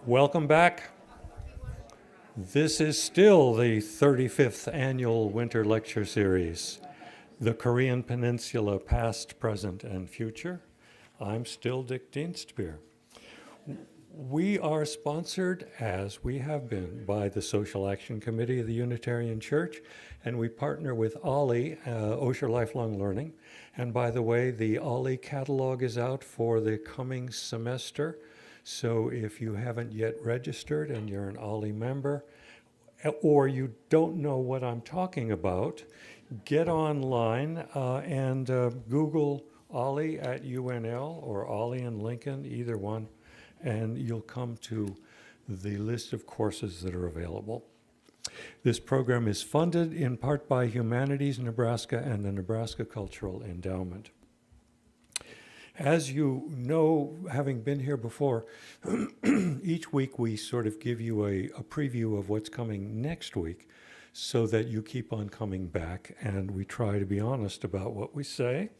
Welcome back. This is still the 35th annual Winter Lecture Series, The Korean Peninsula, Past, Present, and Future. I'm still Dick Dienstbier. We are sponsored, as we have been, by the Social Action Committee of the Unitarian Church, and we partner with OLLI, Osher Lifelong Learning. And by the way, the OLLI catalog is out for the coming semester. So if you haven't yet registered and you're an OLLI member, or you don't know what I'm talking about, get online and Google OLLI at UNL or OLLI in Lincoln, either one, and you'll come to the list of courses that are available. This program is funded in part by Humanities Nebraska and the Nebraska Cultural Endowment. As you know, having been here before, each week we sort of give you a preview of what's coming next week so that you keep on coming back, and we try to be honest about what we say.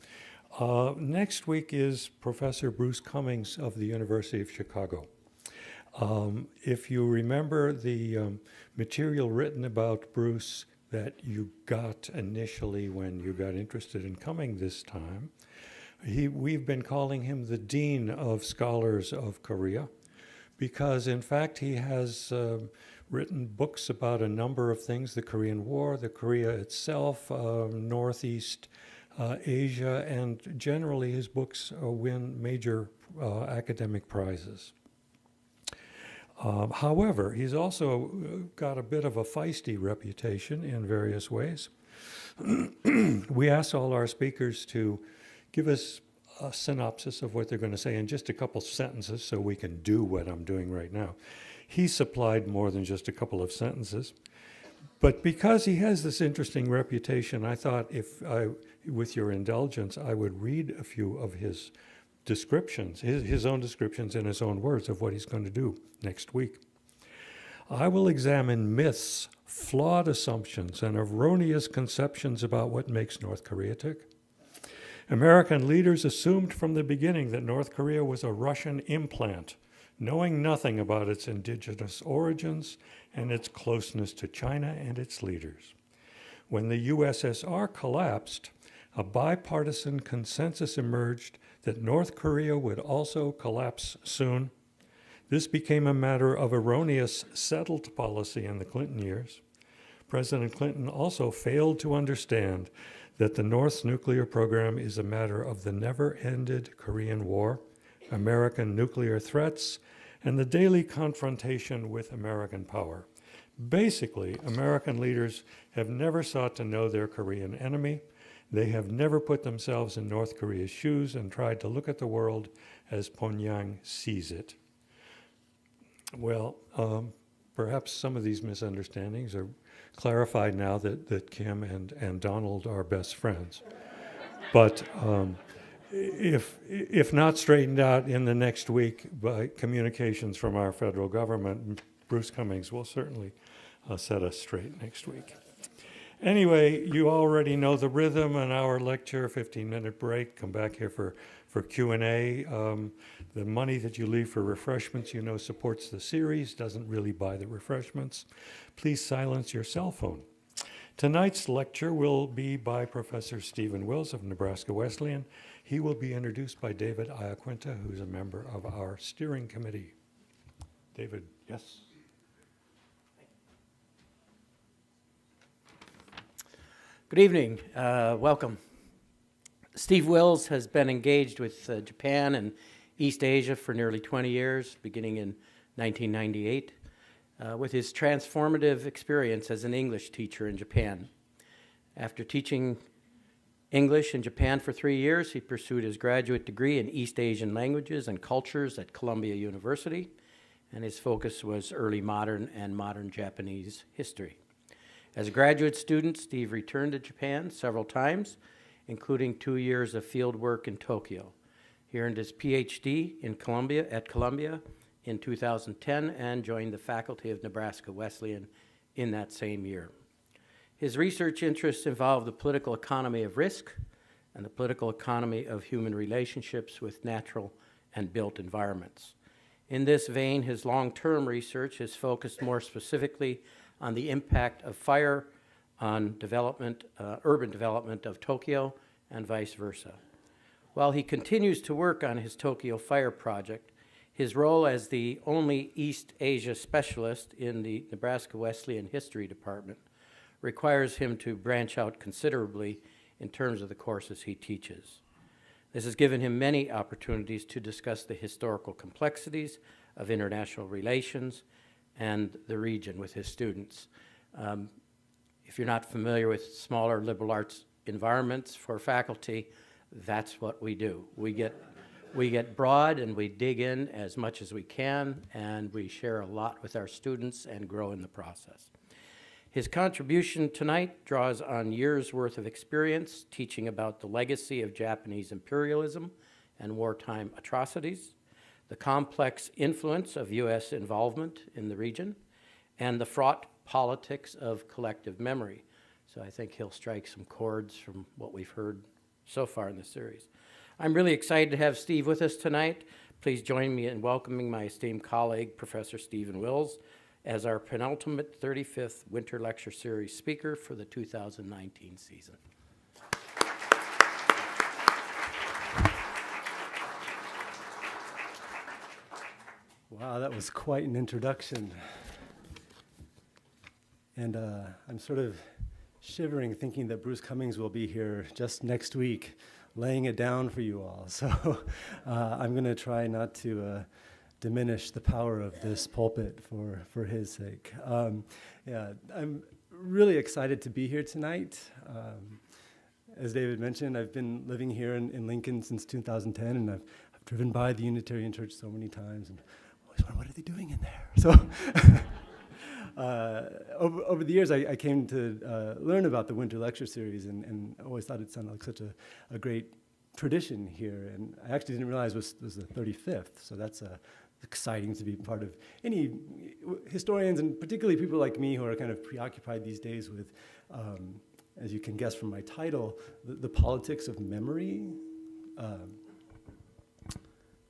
Next week is Professor Bruce Cummings of the University of Chicago. If you remember the material written about Bruce that you got initially when you got interested in coming this time, we've been calling him the Dean of Scholars of Korea because, in fact, he has written books about a number of things: the Korean War, the Korea itself, Northeast Asia, and generally his books win major academic prizes. However, he's also got a bit of a feisty reputation in various ways. We asked all our speakers to give us a synopsis of what they're going to say in just a couple sentences so we can do what I'm doing right now. He supplied more than just a couple of sentences. But because he has this interesting reputation, I thought with your indulgence, I would read a few of his descriptions, his own descriptions in his own words of what he's going to do next week. I will examine myths, flawed assumptions, and erroneous conceptions about what makes North Korea tick. American leaders assumed from the beginning that North Korea was a Russian implant, knowing nothing about its indigenous origins and its closeness to China and its leaders. When the USSR collapsed, a bipartisan consensus emerged that North Korea would also collapse soon. This became a matter of erroneous settled policy in the Clinton years. President Clinton also failed to understand that the North's nuclear program is a matter of the never-ended Korean War, American nuclear threats, and the daily confrontation with American power. Basically, American leaders have never sought to know their Korean enemy. They have never put themselves in North Korea's shoes and tried to look at the world as Pyongyang sees it. Well, perhaps some of these misunderstandings are clarified now that Kim and Donald are best friends. But if not straightened out in the next week by communications from our federal government, Bruce Cummings will certainly set us straight next week. Anyway, you already know the rhythm. An hour lecture, 15-minute break. Come back here for Q&A. The money that you leave for refreshments, you know, supports the series, doesn't really buy the refreshments. Please silence your cell phone. Tonight's lecture will be by Professor Stephen Wills of Nebraska Wesleyan. He will be introduced by David Iaquinta, who's a member of our steering committee. David, yes? Good evening. Welcome. Steve Wills has been engaged with Japan and East Asia for nearly 20 years, beginning in 1998, with his transformative experience as an English teacher in Japan. After teaching English in Japan for 3 years, he pursued his graduate degree in East Asian languages and cultures at Columbia University, and his focus was early modern and modern Japanese history. As a graduate student, Steve returned to Japan several times, including 2 years of field work in Tokyo. He earned his PhD at Columbia in 2010 and joined the faculty of Nebraska Wesleyan in that same year. His research interests involve the political economy of risk and the political economy of human relationships with natural and built environments. In this vein, his long-term research is focused more specifically on the impact of fire on urban development of Tokyo and vice versa. While he continues to work on his Tokyo Fire Project, his role as the only East Asia specialist in the Nebraska Wesleyan History Department requires him to branch out considerably in terms of the courses he teaches. This has given him many opportunities to discuss the historical complexities of international relations and the region with his students. If you're not familiar with smaller liberal arts environments for faculty, that's what we do. We get broad and we dig in as much as we can, and we share a lot with our students and grow in the process. His contribution tonight draws on years' worth of experience teaching about the legacy of Japanese imperialism and wartime atrocities, the complex influence of U.S. involvement in the region, and the fraught politics of collective memory. So I think he'll strike some chords from what we've heard so far in the series. I'm really excited to have Steve with us tonight. Please join me in welcoming my esteemed colleague, Professor Stephen Wills, as our penultimate 35th Winter Lecture Series speaker for the 2019 season. Wow, that was quite an introduction. And I'm sort of shivering thinking that Bruce Cummings will be here just next week laying it down for you all. So I'm going to try not to diminish the power of this pulpit for his sake. Yeah, I'm really excited to be here tonight. As David mentioned, I've been living here in Lincoln since 2010, and I've driven by the Unitarian Church so many times, and always wonder, what are they doing in there? So over the years, I came to learn about the Winter Lecture Series, and always thought it sounded like such a great tradition here. And I actually didn't realize it was the 35th, so that's exciting to be part of. Any historians, and particularly people like me who are kind of preoccupied these days with, as you can guess from my title, the politics of memory.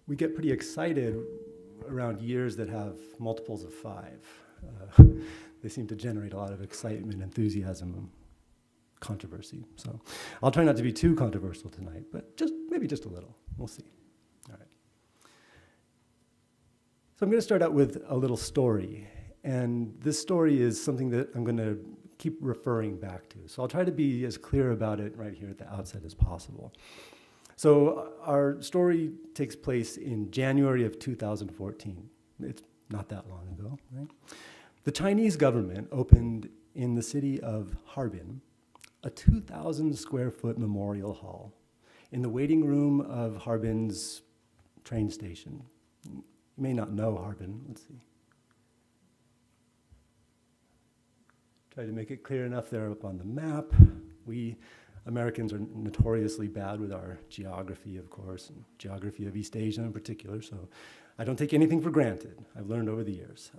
We get pretty excited around years that have multiples of 5. They seem to generate a lot of excitement, enthusiasm, and controversy. So I'll try not to be too controversial tonight, but maybe just a little. We'll see. All right. So I'm going to start out with a little story. And this story is something that I'm going to keep referring back to. So I'll try to be as clear about it right here at the outset as possible. So our story takes place in January of 2014. It's not that long ago, right? The Chinese government opened in the city of Harbin a 2,000 square foot memorial hall in the waiting room of Harbin's train station. You may not know Harbin. Let's see. Try to make it clear enough there up on the map. We Americans are notoriously bad with our geography, of course, and geography of East Asia in particular, so I don't take anything for granted. I've learned over the years.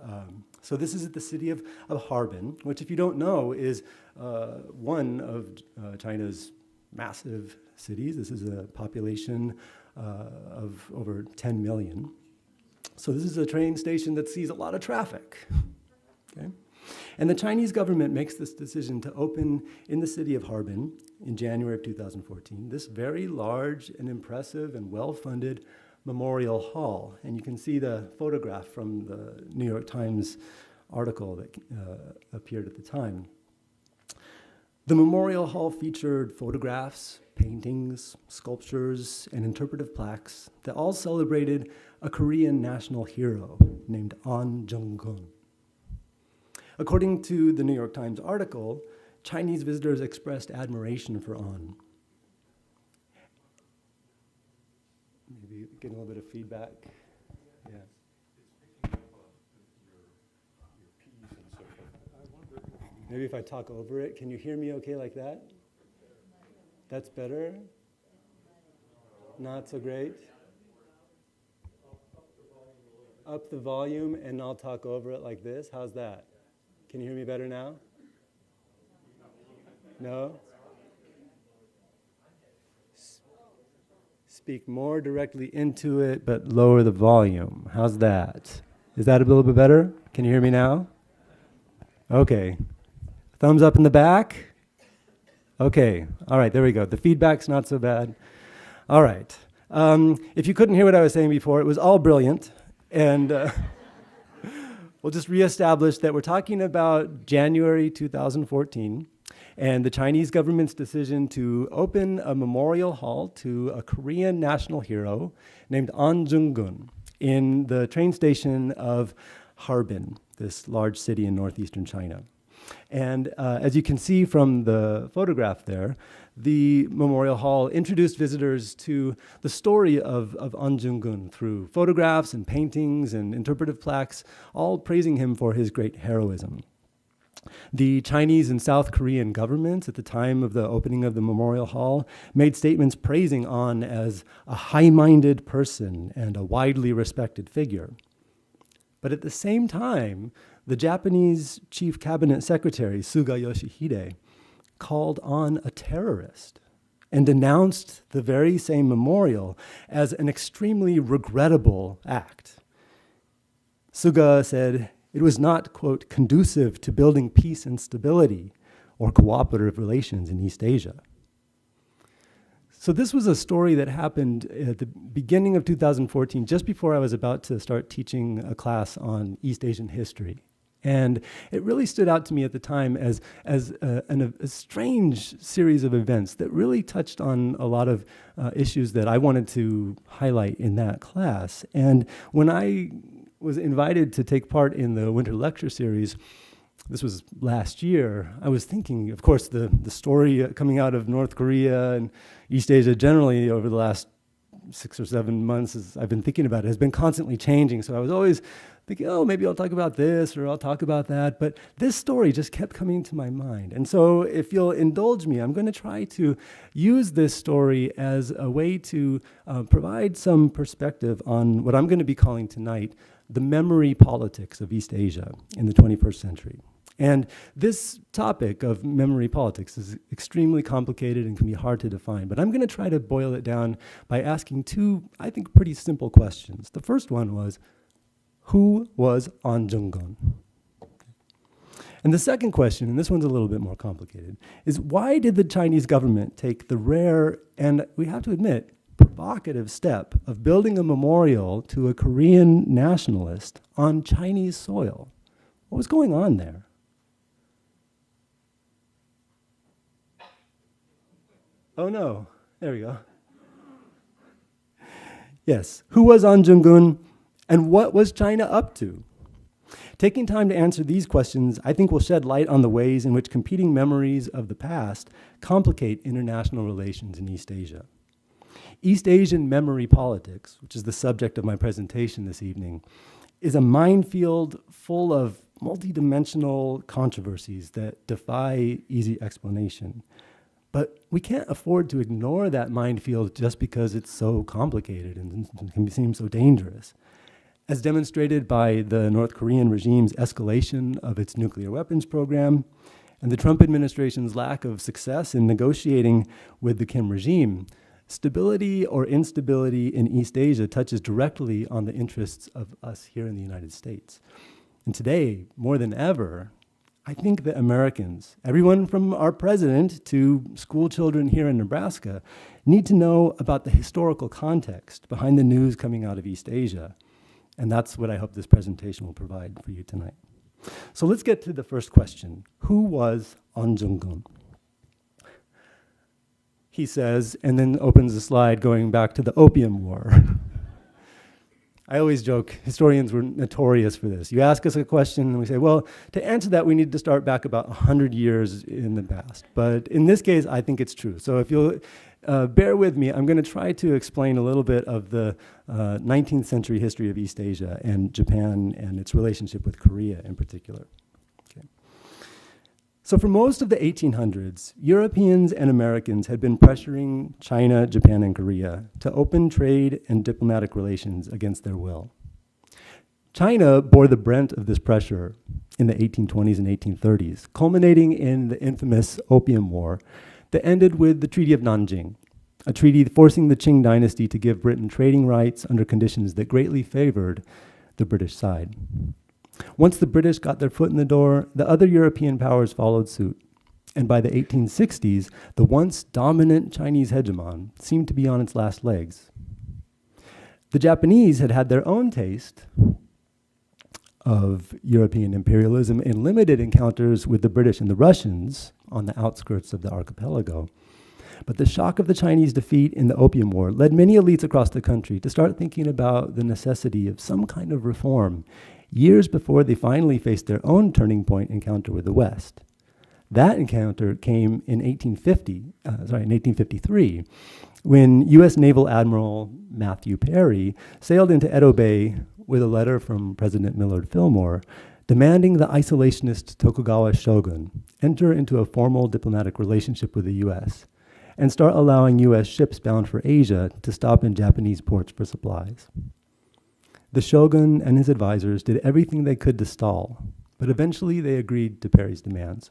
So this is at the city of Harbin, which, if you don't know, is one of China's massive cities. This is a population of over 10 million. So this is a train station that sees a lot of traffic. Okay? And the Chinese government makes this decision to open in the city of Harbin in January of 2014 this very large and impressive and well-funded memorial hall. And you can see the photograph from the New York Times article that appeared at the time. The memorial hall featured photographs, paintings, sculptures, and interpretive plaques that all celebrated a Korean national hero named An Jung-geun. According to the New York Times article, Chinese visitors expressed admiration for An. Maybe getting a little bit of feedback. Yeah. Maybe if I talk over it, can you hear me okay like that? That's better? Not so great? Up the volume, and I'll talk over it like this. How's that? Can you hear me better now? No? speak more directly into it, but lower the volume. How's that? Is that a little bit better? Can you hear me now? Okay. Thumbs up in the back? Okay. All right, there we go. The feedback's not so bad. All right. If you couldn't hear what I was saying before, it was all brilliant. And we'll just reestablish that we're talking about January 2014 and the Chinese government's decision to open a memorial hall to a Korean national hero named An Jung-gun in the train station of Harbin, this large city in northeastern China. And as you can see from the photograph there, the memorial hall introduced visitors to the story of An Jung-gun through photographs and paintings and interpretive plaques, all praising him for his great heroism. The Chinese and South Korean governments at the time of the opening of the memorial hall made statements praising An as a high-minded person and a widely respected figure. But at the same time, the Japanese Chief Cabinet Secretary, Suga Yoshihide, called An a terrorist and denounced the very same memorial as an extremely regrettable act. Suga said it was not, quote, conducive to building peace and stability or cooperative relations in East Asia. So this was a story that happened at the beginning of 2014, just before I was about to start teaching a class on East Asian history. And it really stood out to me at the time as a strange series of events that really touched on a lot of issues that I wanted to highlight in that class. And when I was invited to take part in the winter lecture series, this was last year, I was thinking, of course, the story coming out of North Korea and East Asia generally over the last 6 or 7 months, as I've been thinking about it, has been constantly changing. So I was always thinking, oh, maybe I'll talk about this or I'll talk about that. But this story just kept coming to my mind. And so if you'll indulge me, I'm going to try to use this story as a way to provide some perspective on what I'm going to be calling tonight the memory politics of East Asia in the 21st century. And this topic of memory politics is extremely complicated and can be hard to define, but I'm going to try to boil it down by asking two, I think, pretty simple questions. The first one was, who was An Jung-gun? And the second question, and this one's a little bit more complicated, is why did the Chinese government take the rare, and we have to admit, provocative step of building a memorial to a Korean nationalist on Chinese soil? What was going on there? Oh no, there we go. Yes, who was An Jung-gun and what was China up to? Taking time to answer these questions, I think will shed light on the ways in which competing memories of the past complicate international relations in East Asia. East Asian memory politics, which is the subject of my presentation this evening, is a minefield full of multidimensional controversies that defy easy explanation. But we can't afford to ignore that minefield just because it's so complicated and can seem so dangerous. As demonstrated by the North Korean regime's escalation of its nuclear weapons program and the Trump administration's lack of success in negotiating with the Kim regime, stability or instability in East Asia touches directly on the interests of us here in the United States. And today, more than ever, I think that Americans, everyone from our president to school children here in Nebraska, need to know about the historical context behind the news coming out of East Asia. And that's what I hope this presentation will provide for you tonight. So let's get to the first question. Who was An Jung-gun? He says, and then opens the slide going back to the Opium War. I always joke, historians were notorious for this. You ask us a question and we say, well, to answer that, we need to start back about 100 years in the past. But in this case, I think it's true. So if you'll bear with me, I'm going to try to explain a little bit of the 19th century history of East Asia and Japan and its relationship with Korea in particular. Okay. So for most of the 1800s, Europeans and Americans had been pressuring China, Japan, and Korea to open trade and diplomatic relations against their will. China bore the brunt of this pressure in the 1820s and 1830s, culminating in the infamous Opium War that ended with the Treaty of Nanjing a treaty forcing the Qing dynasty to give Britain trading rights under conditions that greatly favored the British side. Once the British got their foot in the door, the other European powers followed suit. And by the 1860s, the once dominant Chinese hegemon seemed to be on its last legs. The Japanese had had their own taste of European imperialism in limited encounters with the British and the Russians on the outskirts of the archipelago. But the shock of the Chinese defeat in the Opium War led many elites across the country to start thinking about the necessity of some kind of reform years before they finally faced their own turning point encounter with the West. That encounter came in 1853, when U.S. Naval Admiral Matthew Perry sailed into Edo Bay with a letter from President Millard Fillmore demanding the isolationist Tokugawa shogun enter into a formal diplomatic relationship with the U.S. and start allowing U.S. ships bound for Asia to stop in Japanese ports for supplies. The shogun and his advisors did everything they could to stall, but eventually they agreed to Perry's demands.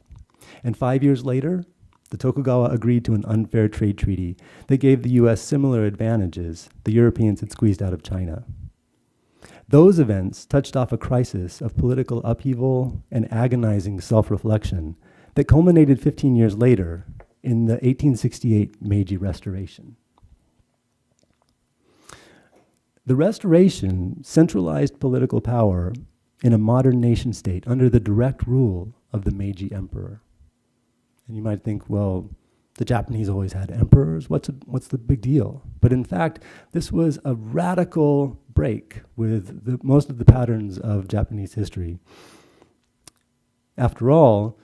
And 5 years later, the Tokugawa agreed to an unfair trade treaty that gave the U.S. similar advantages the Europeans had squeezed out of China. Those events touched off a crisis of political upheaval and agonizing self-reflection that culminated 15 years later in the 1868 Meiji Restoration. The Restoration centralized political power in a modern nation state under the direct rule of the Meiji Emperor. And you might think, well, the Japanese always had emperors. What's the big deal? But in fact, this was a radical break with most of the patterns of Japanese history. After all,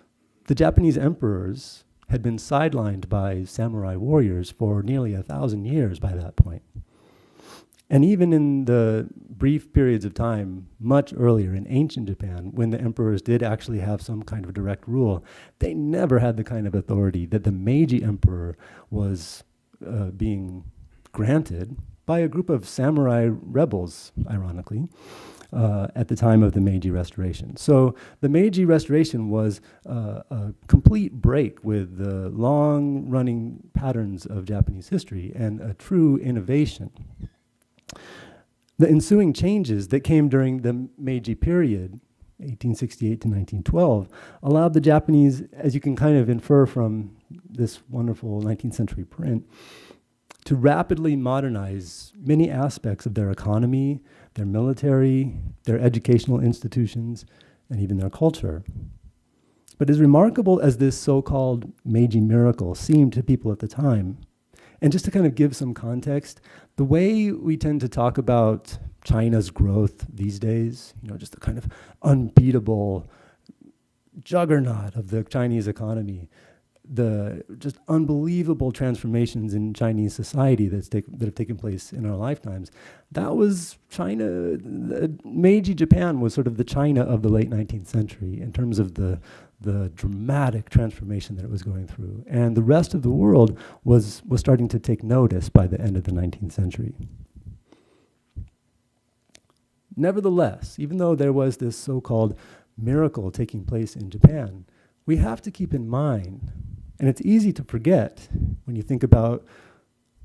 the Japanese emperors had been sidelined by samurai warriors for nearly 1,000 years by that point. And even in the brief periods of time, much earlier in ancient Japan, when the emperors did actually have some kind of direct rule, they never had the kind of authority that the Meiji emperor was being granted by a group of samurai rebels, ironically, at the time of the Meiji Restoration. So the Meiji Restoration was a complete break with the long-running patterns of Japanese history and a true innovation. The ensuing changes that came during the Meiji period, 1868 to 1912, allowed the Japanese, as you can kind of infer from this wonderful 19th century print, to rapidly modernize many aspects of their economy, their military, their educational institutions, and even their culture. But as remarkable as this so-called Meiji miracle seemed to people at the time, and just to kind of give some context, the way we tend to talk about China's growth these days, just the kind of unbeatable juggernaut of the Chinese economy, the just unbelievable transformations in Chinese society that have taken place in our lifetimes, that was China. Meiji Japan was sort of the China of the late 19th century in terms of the dramatic transformation that it was going through. And the rest of the world was starting to take notice by the end of the 19th century. Nevertheless, even though there was this so-called miracle taking place in Japan, we have to keep in mind, and it's easy to forget when you think about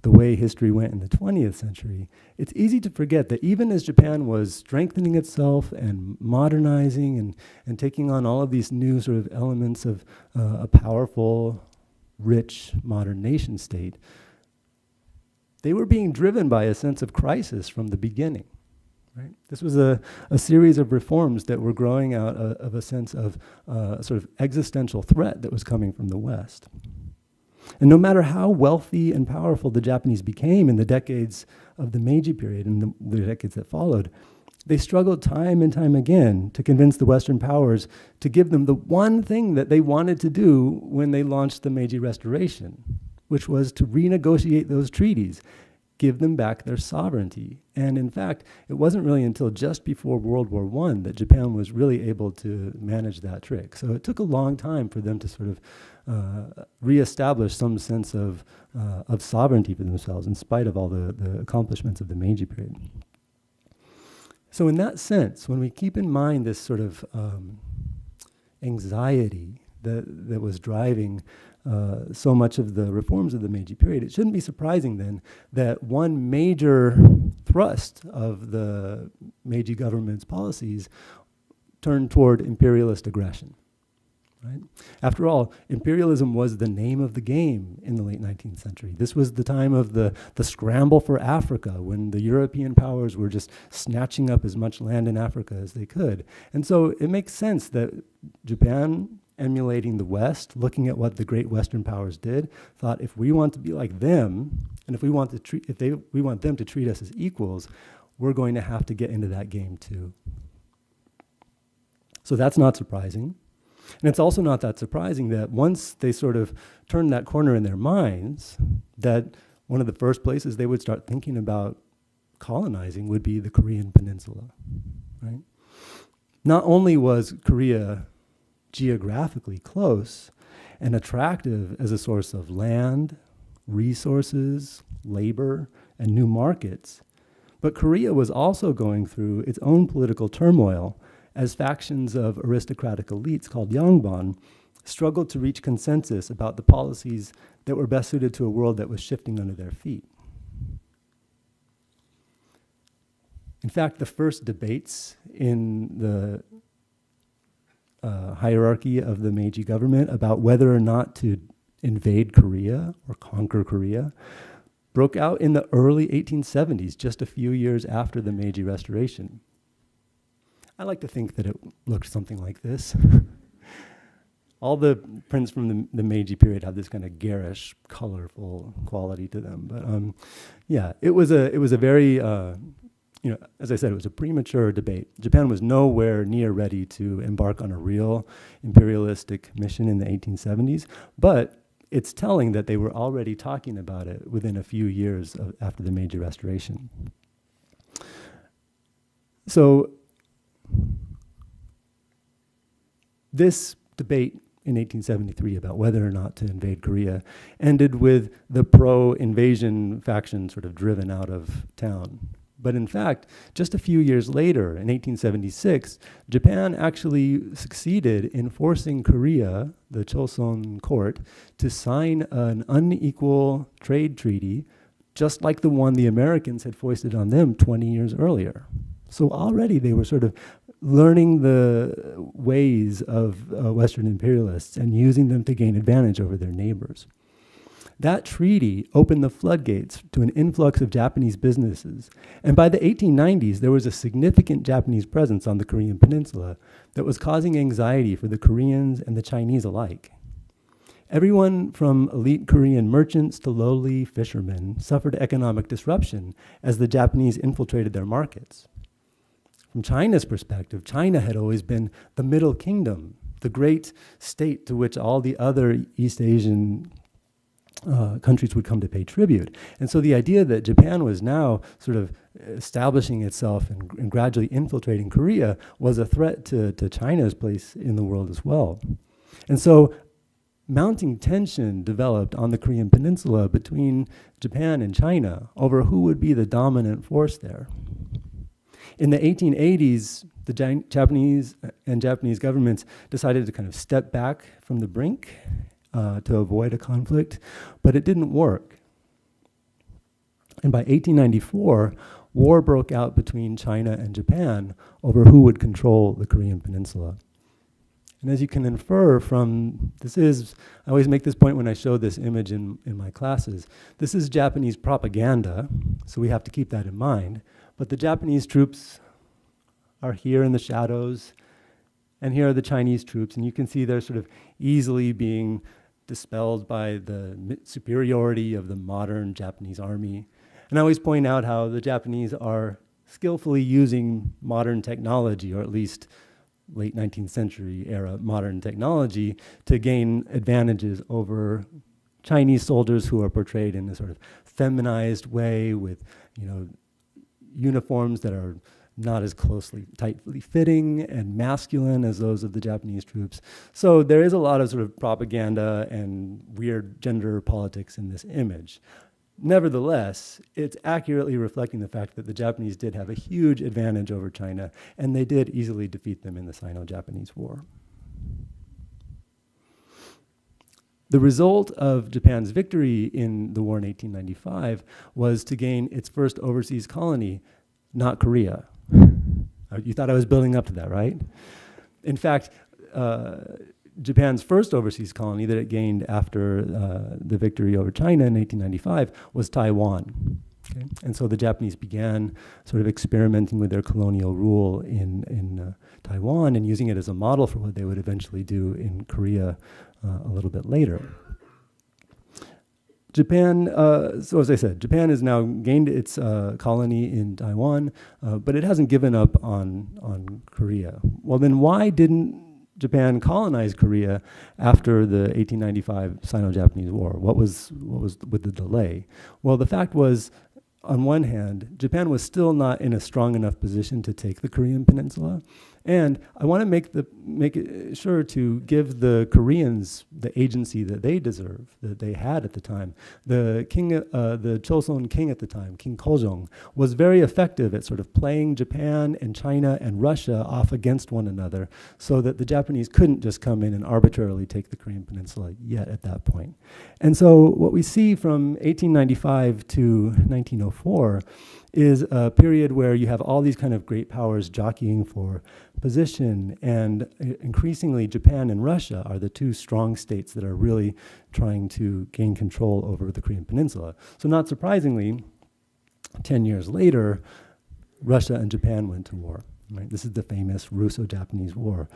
the way history went in the 20th century, it's easy to forget that even as Japan was strengthening itself and modernizing and taking on all of these new sort of elements of a powerful, rich, modern nation state, they were being driven by a sense of crisis from the beginning. Right? This was a series of reforms that were growing out of a sense of sort of existential threat that was coming from the West. And no matter how wealthy and powerful the Japanese became in the decades of the Meiji period and the decades that followed, they struggled time and time again to convince the Western powers to give them the one thing that they wanted to do when they launched the Meiji Restoration, which was to renegotiate those treaties, give them back their sovereignty. And in fact, it wasn't really until just before World War I that Japan was really able to manage that trick. So it took a long time for them to sort of reestablish some sense of sovereignty for themselves in spite of all the accomplishments of the Meiji period. So in that sense, when we keep in mind this sort of anxiety that was driving so much of the reforms of the Meiji period, it shouldn't be surprising then that one major thrust of the Meiji government's policies turned toward imperialist aggression. Right? After all, imperialism was the name of the game in the late 19th century. This was the time of the scramble for Africa, when the European powers were just snatching up as much land in Africa as they could. And so it makes sense that Japan, emulating the West, looking at what the great Western powers did, thought if we want to be like them, and if we want them to treat us as equals, we're going to have to get into that game too. So that's not surprising. And it's also not that surprising that once they sort of turned that corner in their minds, that one of the first places they would start thinking about colonizing would be the Korean Peninsula, right? Not only was Korea geographically close and attractive as a source of land, resources, labor, and new markets, but Korea was also going through its own political turmoil as factions of aristocratic elites called Yangban struggled to reach consensus about the policies that were best suited to a world that was shifting under their feet. In fact, the first debates in the hierarchy of the Meiji government about whether or not to invade Korea or conquer Korea broke out in the early 1870s, just a few years after the Meiji Restoration. I like to think that it looked something like this. All the prints from the Meiji period have this kind of garish, colorful quality to them. But yeah, it was a very, as I said, it was a premature debate. Japan was nowhere near ready to embark on a real imperialistic mission in the 1870s, but it's telling that they were already talking about it within a few years after the Meiji Restoration. So this debate in 1873 about whether or not to invade Korea ended with the pro-invasion faction sort of driven out of town. But in fact, just a few years later, in 1876, Japan actually succeeded in forcing Korea, the Choson court, to sign an unequal trade treaty, just like the one the Americans had foisted on them 20 years earlier. So already they were sort of learning the ways of Western imperialists and using them to gain advantage over their neighbors. That treaty opened the floodgates to an influx of Japanese businesses. And by the 1890s, there was a significant Japanese presence on the Korean peninsula that was causing anxiety for the Koreans and the Chinese alike. Everyone from elite Korean merchants to lowly fishermen suffered economic disruption as the Japanese infiltrated their markets. From China's perspective, China had always been the middle kingdom, the great state to which all the other East Asian countries would come to pay tribute. And so the idea that Japan was now sort of establishing itself and gradually infiltrating Korea was a threat to China's place in the world as well. And so mounting tension developed on the Korean peninsula between Japan and China over who would be the dominant force there. In the 1880s, the Japanese governments decided to kind of step back from the brink to avoid a conflict, but it didn't work. And by 1894, war broke out between China and Japan over who would control the Korean peninsula. And as you can infer from, I always make this point when I show this image in my classes, this is Japanese propaganda, so we have to keep that in mind. But the Japanese troops are here in the shadows, and here are the Chinese troops, and you can see they're sort of easily being dispelled by the superiority of the modern Japanese army. And I always point out how the Japanese are skillfully using modern technology, or at least late 19th century era modern technology, to gain advantages over Chinese soldiers who are portrayed in a sort of feminized way with, uniforms that are not as tightly fitting and masculine as those of the Japanese troops. So there is a lot of sort of propaganda and weird gender politics in this image. Nevertheless, it's accurately reflecting the fact that the Japanese did have a huge advantage over China, and they did easily defeat them in the Sino-Japanese War. The result of Japan's victory in the war in 1895 was to gain its first overseas colony, not Korea. You thought I was building up to that, right? In fact, Japan's first overseas colony that it gained after the victory over China in 1895 was Taiwan. Okay? And so the Japanese began sort of experimenting with their colonial rule in Taiwan and using it as a model for what they would eventually do in Korea a little bit later. Japan, so as I said, Japan has now gained its colony in Taiwan, but it hasn't given up on Korea. Well, then why didn't Japan colonize Korea after the 1895 Sino-Japanese War? What was with the delay? Well, the fact was, on one hand, Japan was still not in a strong enough position to take the Korean peninsula. And I want to make it sure to give the Koreans the agency that they deserve, that they had at the time. The Choson king at the time, King Kojong, was very effective at sort of playing Japan and China and Russia off against one another so that the Japanese couldn't just come in and arbitrarily take the Korean peninsula yet at that point. And so what we see from 1895 to 1904 is a period where you have all these kind of great powers jockeying for position, and increasingly Japan and Russia are the two strong states that are really trying to gain control over the Korean peninsula. So not surprisingly, 10 years later, Russia and Japan went to war. Right? This is the famous Russo-Japanese War.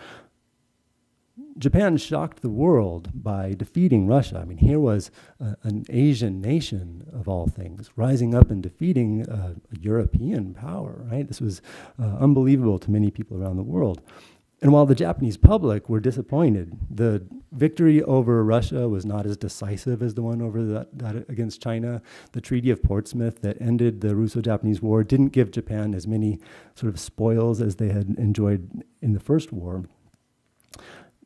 Japan shocked the world by defeating Russia. I mean, here was an Asian nation, of all things, rising up and defeating a European power, right? This was unbelievable to many people around the world. And while the Japanese public were disappointed, the victory over Russia was not as decisive as the one over that against China. The Treaty of Portsmouth that ended the Russo-Japanese War didn't give Japan as many sort of spoils as they had enjoyed in the First War.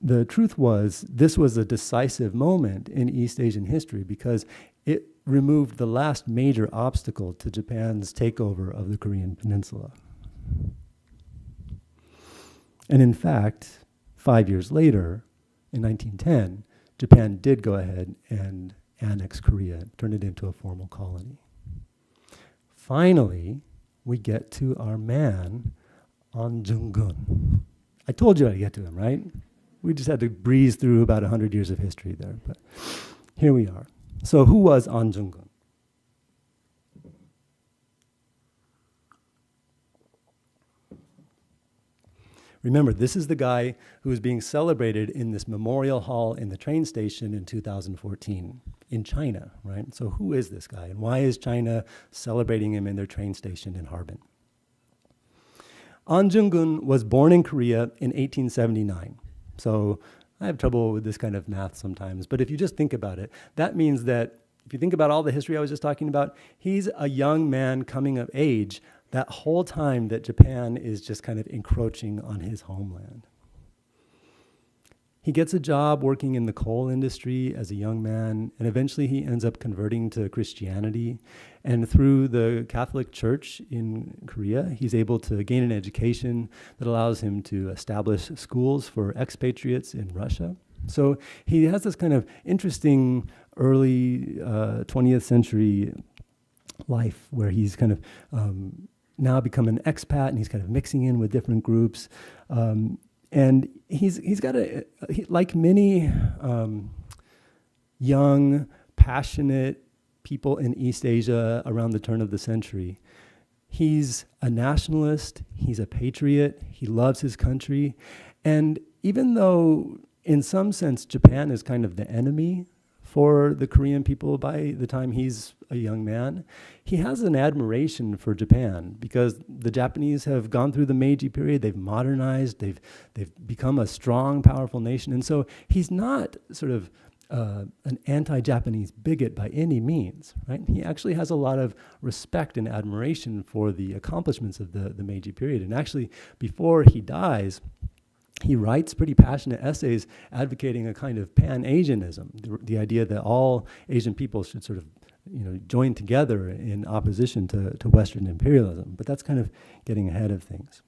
The truth was, this was a decisive moment in East Asian history because it removed the last major obstacle to Japan's takeover of the Korean peninsula. And in fact, 5 years later, in 1910, Japan did go ahead and annex Korea, turn it into a formal colony. Finally, we get to our man, An Jung-gun. I told you I'd get to him, right? We just had to breeze through about 100 years of history there, but here we are. So who was An Jung-gun? Remember, this is the guy who is being celebrated in this memorial hall in the train station in 2014 in China, right? So who is this guy, and why is China celebrating him in their train station in Harbin? An Jung-gun was born in Korea in 1879. So I have trouble with this kind of math sometimes, but if you just think about it, that means that if you think about all the history I was just talking about, he's a young man coming of age that whole time that Japan is just kind of encroaching on his homeland. He gets a job working in the coal industry as a young man, and eventually he ends up converting to Christianity. And through the Catholic Church in Korea, he's able to gain an education that allows him to establish schools for expatriates in Russia. So he has this kind of interesting early 20th century life where he's kind of now become an expat, and he's kind of mixing in with different groups. And he's got like many young, passionate people in East Asia around the turn of the century, he's a nationalist, he's a patriot, he loves his country. And even though in some sense Japan is kind of the enemy for the Korean people by the time he's a young man, he has an admiration for Japan because the Japanese have gone through the Meiji period, they've modernized, they've become a strong, powerful nation. And so he's not sort of an anti-Japanese bigot by any means, right? He actually has a lot of respect and admiration for the accomplishments of the Meiji period. And actually, before he dies, he writes pretty passionate essays advocating a kind of pan-Asianism, the idea that all Asian people should sort of join together in opposition to Western imperialism. But that's kind of getting ahead of things.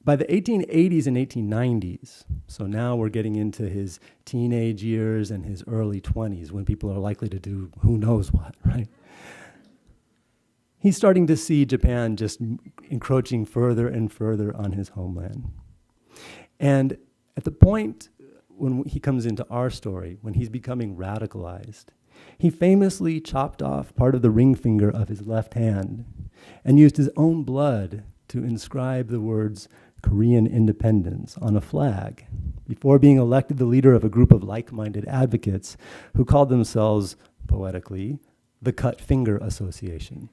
By the 1880s and 1890s, so now we're getting into his teenage years and his early 20s, when people are likely to do who knows what, right? He's starting to see Japan just encroaching further and further on his homeland. And at the point when he comes into our story, when he's becoming radicalized, he famously chopped off part of the ring finger of his left hand and used his own blood to inscribe the words Korean independence on a flag before being elected the leader of a group of like-minded advocates who called themselves, poetically, the Cut Finger Association.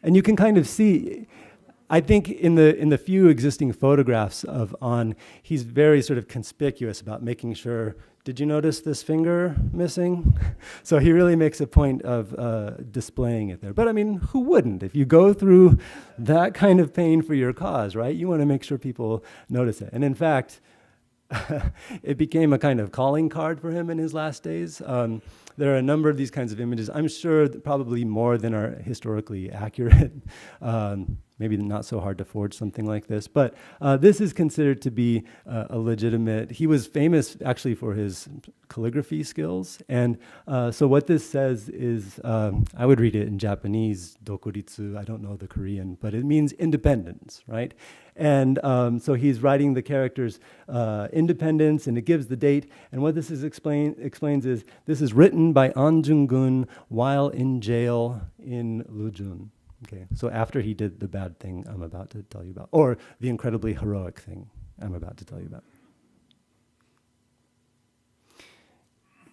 And you can kind of see, I think in the few existing photographs of On, he's very sort of conspicuous about making sure, did you notice this finger missing? So he really makes a point of displaying it there. But I mean, who wouldn't? If you go through that kind of pain for your cause, right? You want to make sure people notice it. And in fact, it became a kind of calling card for him in his last days. There are a number of these kinds of images. I'm sure probably more than are historically accurate. Maybe not so hard to forge something like this. But this is considered to be a legitimate, he was famous actually for his calligraphy skills. And so what this says is, I would read it in Japanese, dokuritsu, I don't know the Korean, but it means independence, right? And so he's writing the characters independence, and it gives the date. And what this explains is, this is written by An Jung-gun while in jail in Lujun. Okay, so after he did the bad thing I'm about to tell you about, or the incredibly heroic thing I'm about to tell you about.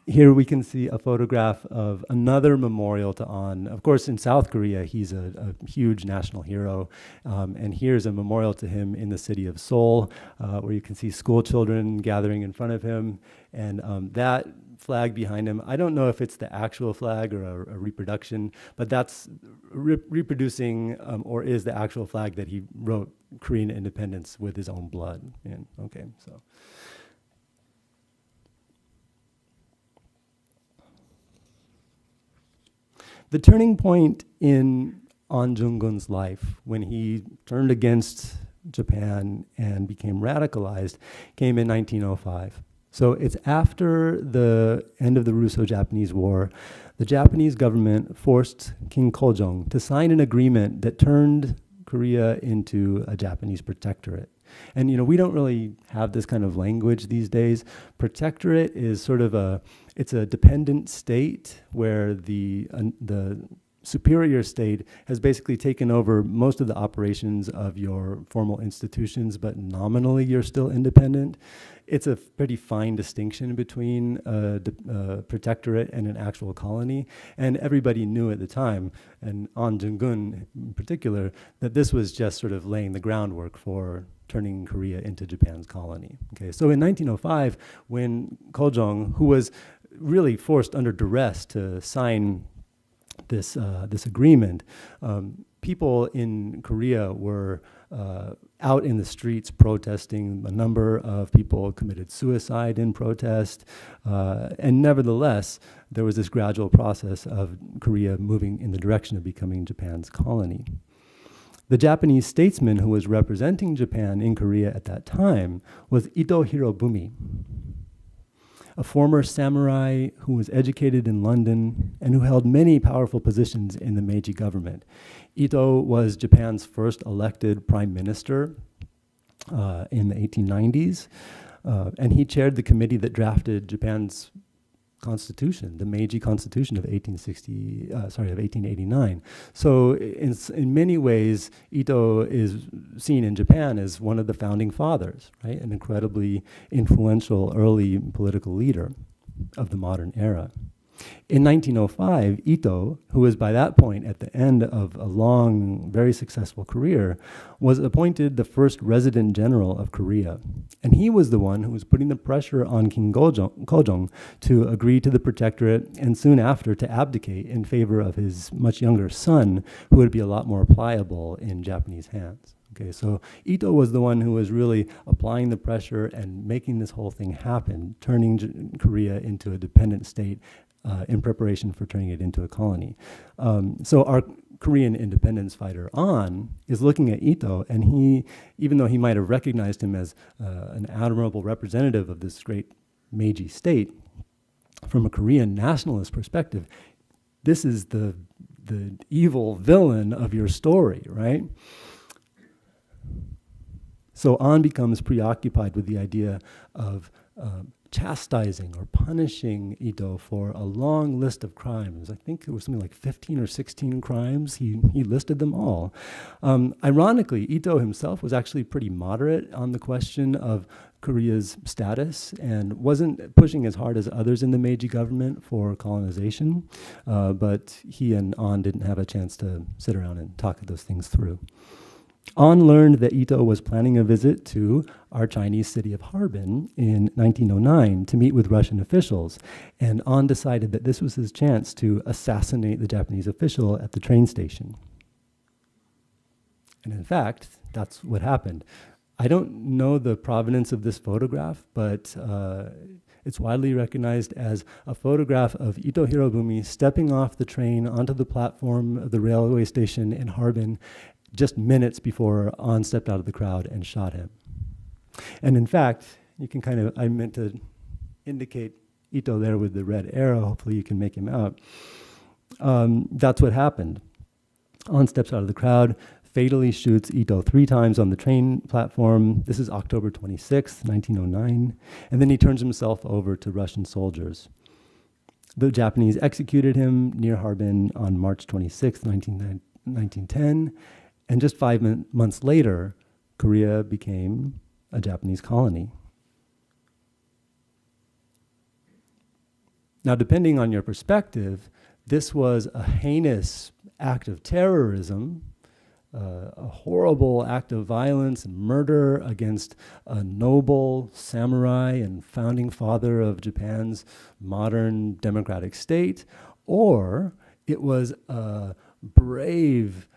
Here we can see a photograph of another memorial to An. Of course, in South Korea, he's a huge national hero. And here's a memorial to him in the city of Seoul, where you can see school children gathering in front of him. And that flag behind him, I don't know if it's the actual flag or a reproduction, but that's reproducing or is the actual flag that he wrote Korean independence with his own blood in. Okay, so. The turning point in An Jung-gun's life, when he turned against Japan and became radicalized, came in 1905. So it's after the end of the Russo-Japanese War. The Japanese government forced King Kojong to sign an agreement that turned Korea into a Japanese protectorate. And, you know, we don't really have this kind of language these days. Protectorate is sort of it's a dependent state where the superior state has basically taken over most of the operations of your formal institutions, but nominally you're still independent. It's a pretty fine distinction between a protectorate and an actual colony. And everybody knew at the time, and An Jung-gun in particular, that this was just sort of laying the groundwork for turning Korea into Japan's colony. Okay, so in 1905, when Kojong, who was really forced under duress to sign this agreement, people in Korea were out in the streets protesting. A number of people committed suicide in protest. And nevertheless, there was this gradual process of Korea moving in the direction of becoming Japan's colony. The Japanese statesman who was representing Japan in Korea at that time was Ito Hirobumi, a former samurai who was educated in London and who held many powerful positions in the Meiji government. Ito was Japan's first elected prime minister in the 1890s, and he chaired the committee that drafted Japan's constitution, the Meiji Constitution of 1889. So in many ways, Ito is seen in Japan as one of the founding fathers, right? An incredibly influential early political leader of the modern era. In 1905, Ito, who was by that point at the end of a long, very successful career, was appointed the first resident general of Korea. And he was the one who was putting the pressure on King Kojong to agree to the protectorate and soon after to abdicate in favor of his much younger son, who would be a lot more pliable in Japanese hands. Okay, so Ito was the one who was really applying the pressure and making this whole thing happen, turning Korea into a dependent state in preparation for turning it into a colony. So our Korean independence fighter An is looking at Ito, and he, even though he might have recognized him as an admirable representative of this great Meiji state, from a Korean nationalist perspective, this is the evil villain of your story, right? So An becomes preoccupied with the idea of chastising or punishing Ito for a long list of crimes. I think it was something like 15 or 16 crimes. He listed them all. Ironically, Ito himself was actually pretty moderate on the question of Korea's status and wasn't pushing as hard as others in the Meiji government for colonization, but he and An didn't have a chance to sit around and talk those things through. An learned that Ito was planning a visit to our Chinese city of Harbin in 1909 to meet with Russian officials, and An decided that this was his chance to assassinate the Japanese official at the train station. And in fact, that's what happened. I don't know the provenance of this photograph, but it's widely recognized as a photograph of Ito Hirobumi stepping off the train onto the platform of the railway station in Harbin just minutes before An stepped out of the crowd and shot him. And in fact, you can I meant to indicate Ito there with the red arrow, hopefully you can make him out. That's what happened. An steps out of the crowd, fatally shoots Ito 3 times on the train platform. This is October 26th, 1909. And then he turns himself over to Russian soldiers. The Japanese executed him near Harbin on March 26th, 1910. And just 5 months later, Korea became a Japanese colony. Now, depending on your perspective, this was a heinous act of terrorism, a horrible act of violence and murder against a noble samurai and founding father of Japan's modern democratic state, or it was a brave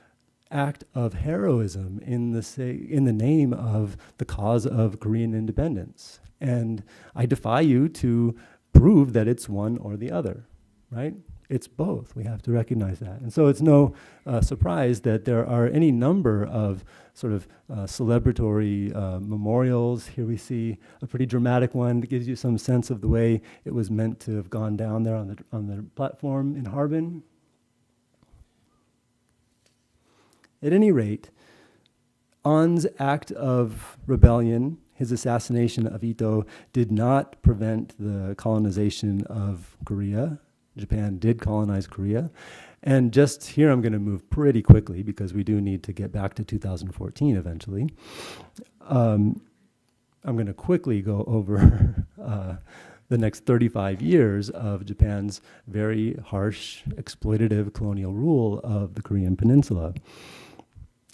act of heroism in the name of the cause of Korean independence. And I defy you to prove that it's one or the other, right? It's both. We have to recognize that. And so it's no surprise that there are any number of sort of celebratory memorials. Here we see a pretty dramatic one that gives you some sense of the way it was meant to have gone down there on the platform in Harbin. At any rate, An's act of rebellion, his assassination of Ito, did not prevent the colonization of Korea. Japan did colonize Korea. And just here I'm going to move pretty quickly because we do need to get back to 2014 eventually. I'm going to quickly go over the next 35 years of Japan's very harsh, exploitative colonial rule of the Korean Peninsula.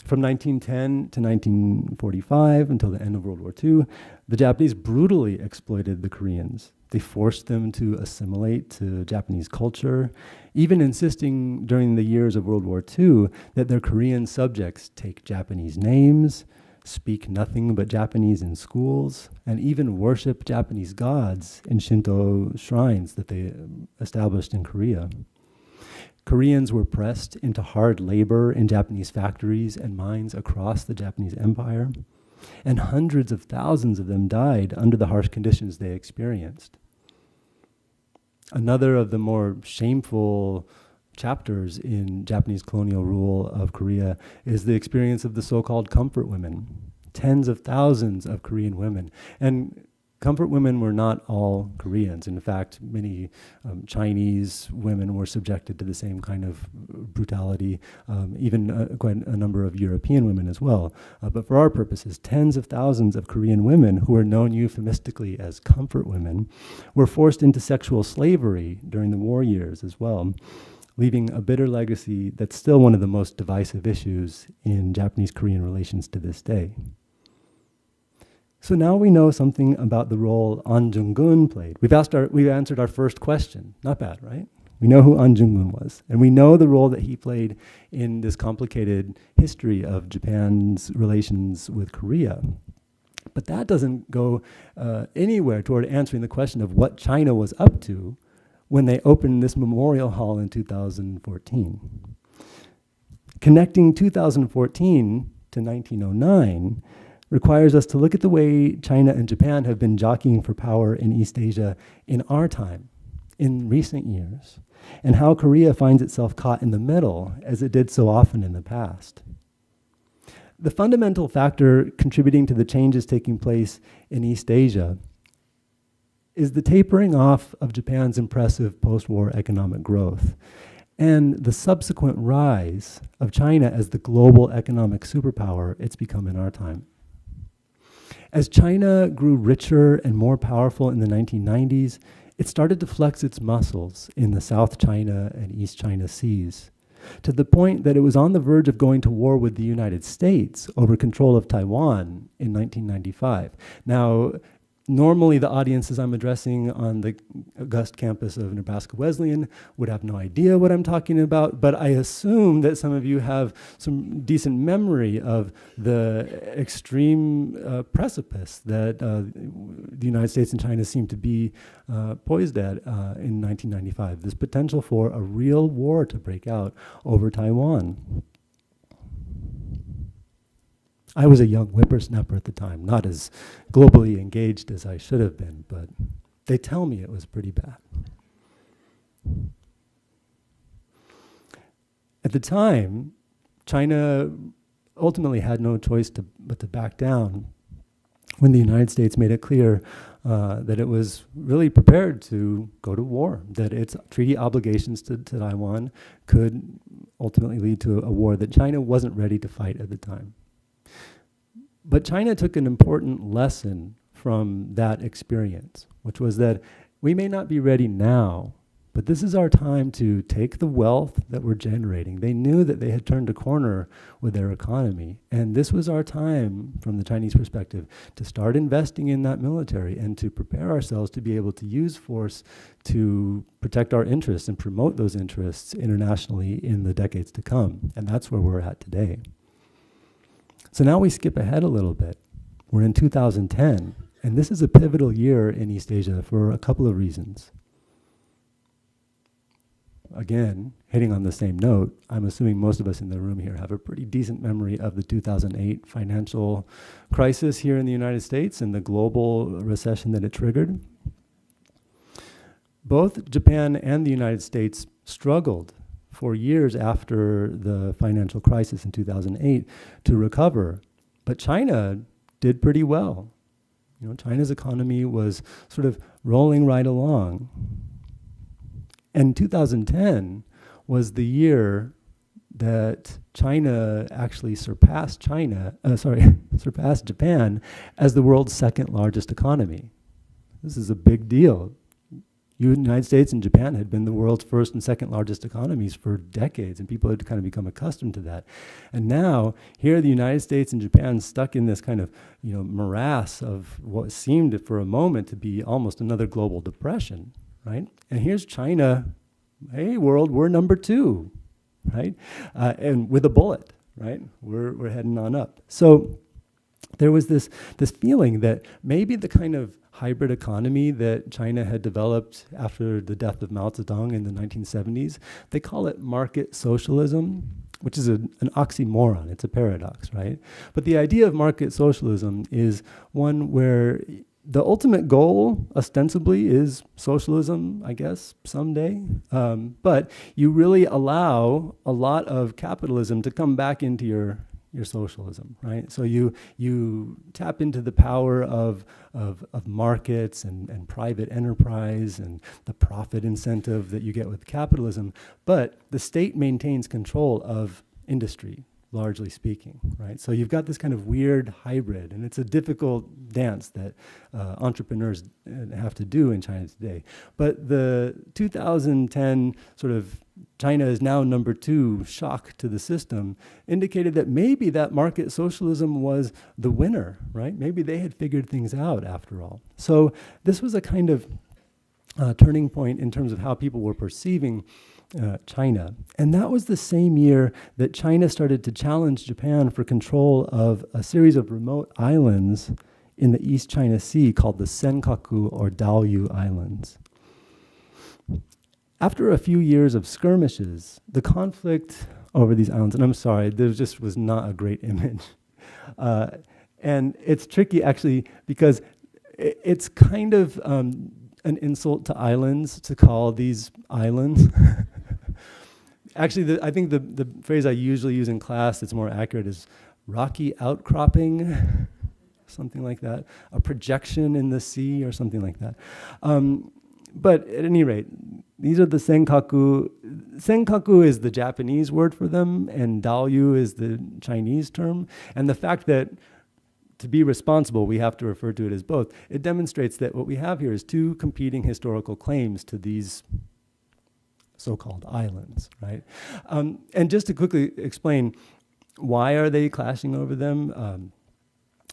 From 1910 to 1945, until the end of World War II, the Japanese brutally exploited the Koreans. They forced them to assimilate to Japanese culture, even insisting during the years of World War II that their Korean subjects take Japanese names, speak nothing but Japanese in schools, and even worship Japanese gods in Shinto shrines that they established in Korea. Koreans were pressed into hard labor in Japanese factories and mines across the Japanese Empire, and hundreds of thousands of them died under the harsh conditions they experienced. Another of the more shameful chapters in Japanese colonial rule of Korea is the experience of the so-called comfort women, tens of thousands of Korean women. And comfort women were not all Koreans. In fact, many Chinese women were subjected to the same kind of brutality, even quite a number of European women as well. But for our purposes, tens of thousands of Korean women, who were known euphemistically as comfort women, were forced into sexual slavery during the war years as well, leaving a bitter legacy that's still one of the most divisive issues in Japanese-Korean relations to this day. So now we know something about the role An Jung-gun played. We've answered our first question. Not bad, right? We know who An Jung-gun was. And we know the role that he played in this complicated history of Japan's relations with Korea. But that doesn't go anywhere toward answering the question of what China was up to when they opened this memorial hall in 2014. Connecting 2014 to 1909 requires us to look at the way China and Japan have been jockeying for power in East Asia in our time, in recent years, and how Korea finds itself caught in the middle, as it did so often in the past. The fundamental factor contributing to the changes taking place in East Asia is the tapering off of Japan's impressive post-war economic growth and the subsequent rise of China as the global economic superpower it's become in our time. As China grew richer and more powerful in the 1990s, it started to flex its muscles in the South China and East China Seas, to the point that it was on the verge of going to war with the United States over control of Taiwan in 1995. Now, normally the audiences I'm addressing on the august campus of Nebraska Wesleyan would have no idea what I'm talking about, but I assume that some of you have some decent memory of the extreme precipice that the United States and China seem to be poised at in 1995. This potential for a real war to break out over Taiwan. I was a young whippersnapper at the time, not as globally engaged as I should have been, but they tell me it was pretty bad. At the time, China ultimately had no choice but to back down when the United States made it clear that it was really prepared to go to war, that its treaty obligations to Taiwan could ultimately lead to a war that China wasn't ready to fight at the time. But China took an important lesson from that experience, which was that we may not be ready now, but this is our time to take the wealth that we're generating. They knew that they had turned a corner with their economy, and this was our time, from the Chinese perspective, to start investing in that military and to prepare ourselves to be able to use force to protect our interests and promote those interests internationally in the decades to come. And that's where we're at today. So now we skip ahead a little bit. We're in 2010, and this is a pivotal year in East Asia for a couple of reasons. Again, hitting on the same note, I'm assuming most of us in the room here have a pretty decent memory of the 2008 financial crisis here in the United States and the global recession that it triggered. Both Japan and the United States struggled for years after the financial crisis in 2008 to recover. But China did pretty well. You know, China's economy was sort of rolling right along. And 2010 was the year that China actually surpassed Japan as the world's second largest economy. This is a big deal. The United States and Japan had been the world's first and second largest economies for decades, and people had kind of become accustomed to that. And now, here the United States and Japan stuck in this kind of, morass of what seemed for a moment to be almost another global depression, right? And here's China, hey world, we're number 2, right? And with a bullet, right? We're heading on up. So there was this feeling that maybe the kind of hybrid economy that China had developed after the death of Mao Zedong in the 1970s, they call it market socialism, which is an oxymoron. It's a paradox, right? But the idea of market socialism is one where the ultimate goal, ostensibly, is socialism, I guess, someday. But you really allow a lot of capitalism to come back into your socialism, right? So you tap into the power of markets and private enterprise and the profit incentive that you get with capitalism, but the state maintains control of industry, largely speaking, right? So you've got this kind of weird hybrid, and it's a difficult dance that entrepreneurs have to do in China today. But the 2010 sort of China is now number 2 shock to the system indicated that maybe that market socialism was the winner, right? Maybe they had figured things out after all. So this was a kind of turning point in terms of how people were perceiving China. And that was the same year that China started to challenge Japan for control of a series of remote islands in the East China Sea called the Senkaku or Diaoyu Islands. After a few years of skirmishes, the conflict over these islands. And I'm sorry, there just was not a great image. And it's tricky, actually, because it's kind of an insult to islands to call these islands. Actually, I think the phrase I usually use in class that's more accurate is rocky outcropping, something like that, a projection in the sea or something like that. But at any rate, these are the senkaku. Senkaku is the Japanese word for them, and Daoyu is the Chinese term. And the fact that to be responsible, we have to refer to it as both, it demonstrates that what we have here is two competing historical claims to these so-called islands, right? And just to quickly explain, why are they clashing over them?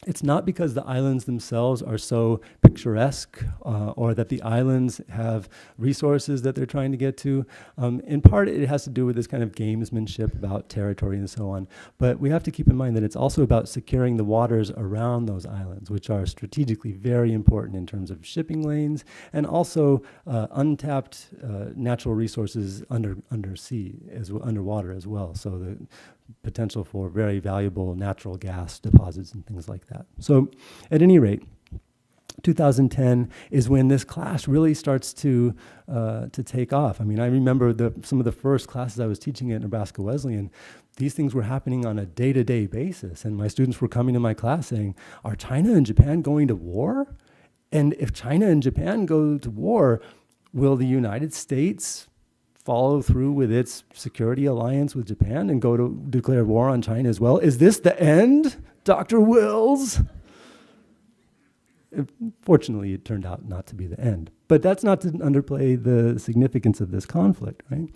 It's not because the islands themselves are so picturesque or that the islands have resources that they're trying to get to. In part, it has to do with this kind of gamesmanship about territory and so on. But we have to keep in mind that it's also about securing the waters around those islands, which are strategically very important in terms of shipping lanes and also untapped natural resources undersea, underwater as well. So the potential for very valuable natural gas deposits and things like that. So at any rate, 2010 is when this class really starts to take off. I mean, I remember some of the first classes I was teaching at Nebraska Wesleyan, these things were happening on a day-to-day basis, and my students were coming to my class saying, are China and Japan going to war? And if China and Japan go to war, will the United States follow through with its security alliance with Japan and go to declare war on China as well? Is this the end, Dr. Wills? Fortunately, it turned out not to be the end. But that's not to underplay the significance of this conflict, right?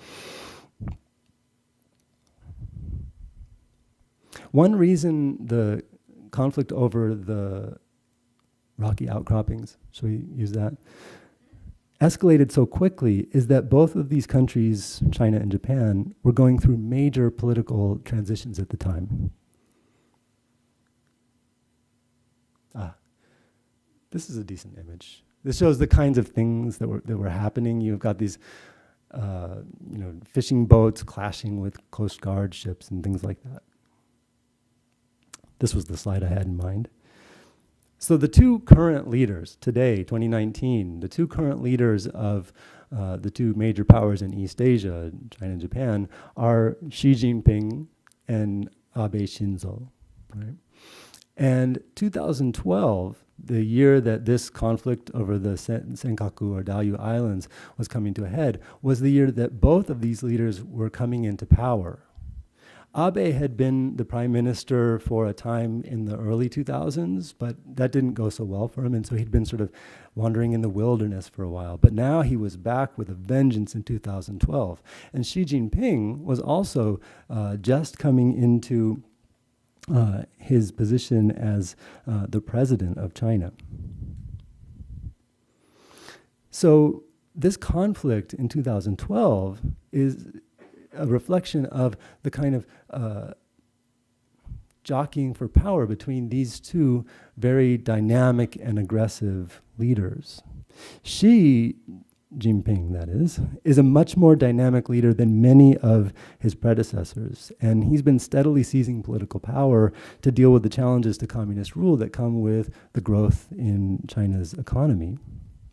One reason the conflict over the rocky outcroppings, shall we use that, escalated so quickly is that both of these countries, China and Japan, were going through major political transitions at the time. This is a decent image. This shows the kinds of things that were happening. You've got these fishing boats clashing with Coast Guard ships and things like that. This was the slide I had in mind. So the two current leaders today, 2019, the two current leaders of the two major powers in East Asia, China and Japan, are Xi Jinping and Abe Shinzo, right? And 2012, the year that this conflict over the Senkaku or Daoyu Islands was coming to a head, was the year that both of these leaders were coming into power. Abe had been the prime minister for a time in the early 2000s, but that didn't go so well for him, and so he'd been sort of wandering in the wilderness for a while. But now he was back with a vengeance in 2012. And Xi Jinping was also just coming into his position as the president of China. So this conflict in 2012 is a reflection of the kind of jockeying for power between these two very dynamic and aggressive leaders. Xi Jinping, that is a much more dynamic leader than many of his predecessors, and he's been steadily seizing political power to deal with the challenges to communist rule that come with the growth in China's economy.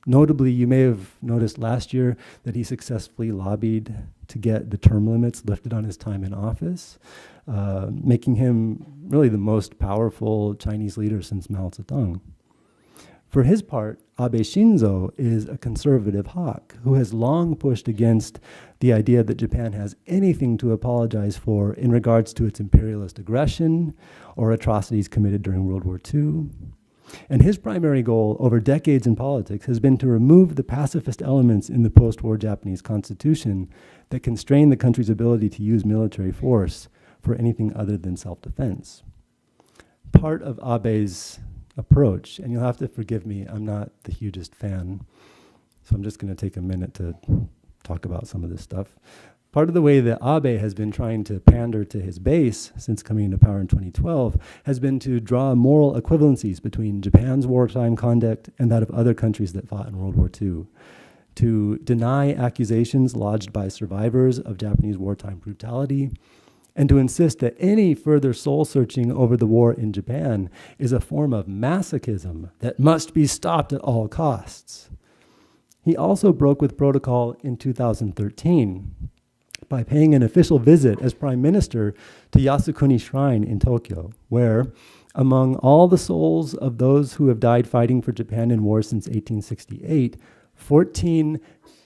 Notably, you may have noticed last year that he successfully lobbied to get the term limits lifted on his time in office, making him really the most powerful Chinese leader since Mao Zedong. For his part, Abe Shinzo is a conservative hawk who has long pushed against the idea that Japan has anything to apologize for in regards to its imperialist aggression or atrocities committed during World War II. And his primary goal over decades in politics has been to remove the pacifist elements in the post-war Japanese constitution that constrain the country's ability to use military force for anything other than self-defense. Part of Abe's approach, and you'll have to forgive me, I'm not the hugest fan, so I'm just going to take a minute to talk about some of this stuff. Part of the way that Abe has been trying to pander to his base since coming into power in 2012 has been to draw moral equivalencies between Japan's wartime conduct and that of other countries that fought in World War II, to deny accusations lodged by survivors of Japanese wartime brutality, and to insist that any further soul-searching over the war in Japan is a form of masochism that must be stopped at all costs. He also broke with protocol in 2013 by paying an official visit as prime minister to Yasukuni Shrine in Tokyo, where, among all the souls of those who have died fighting for Japan in war since 1868, 14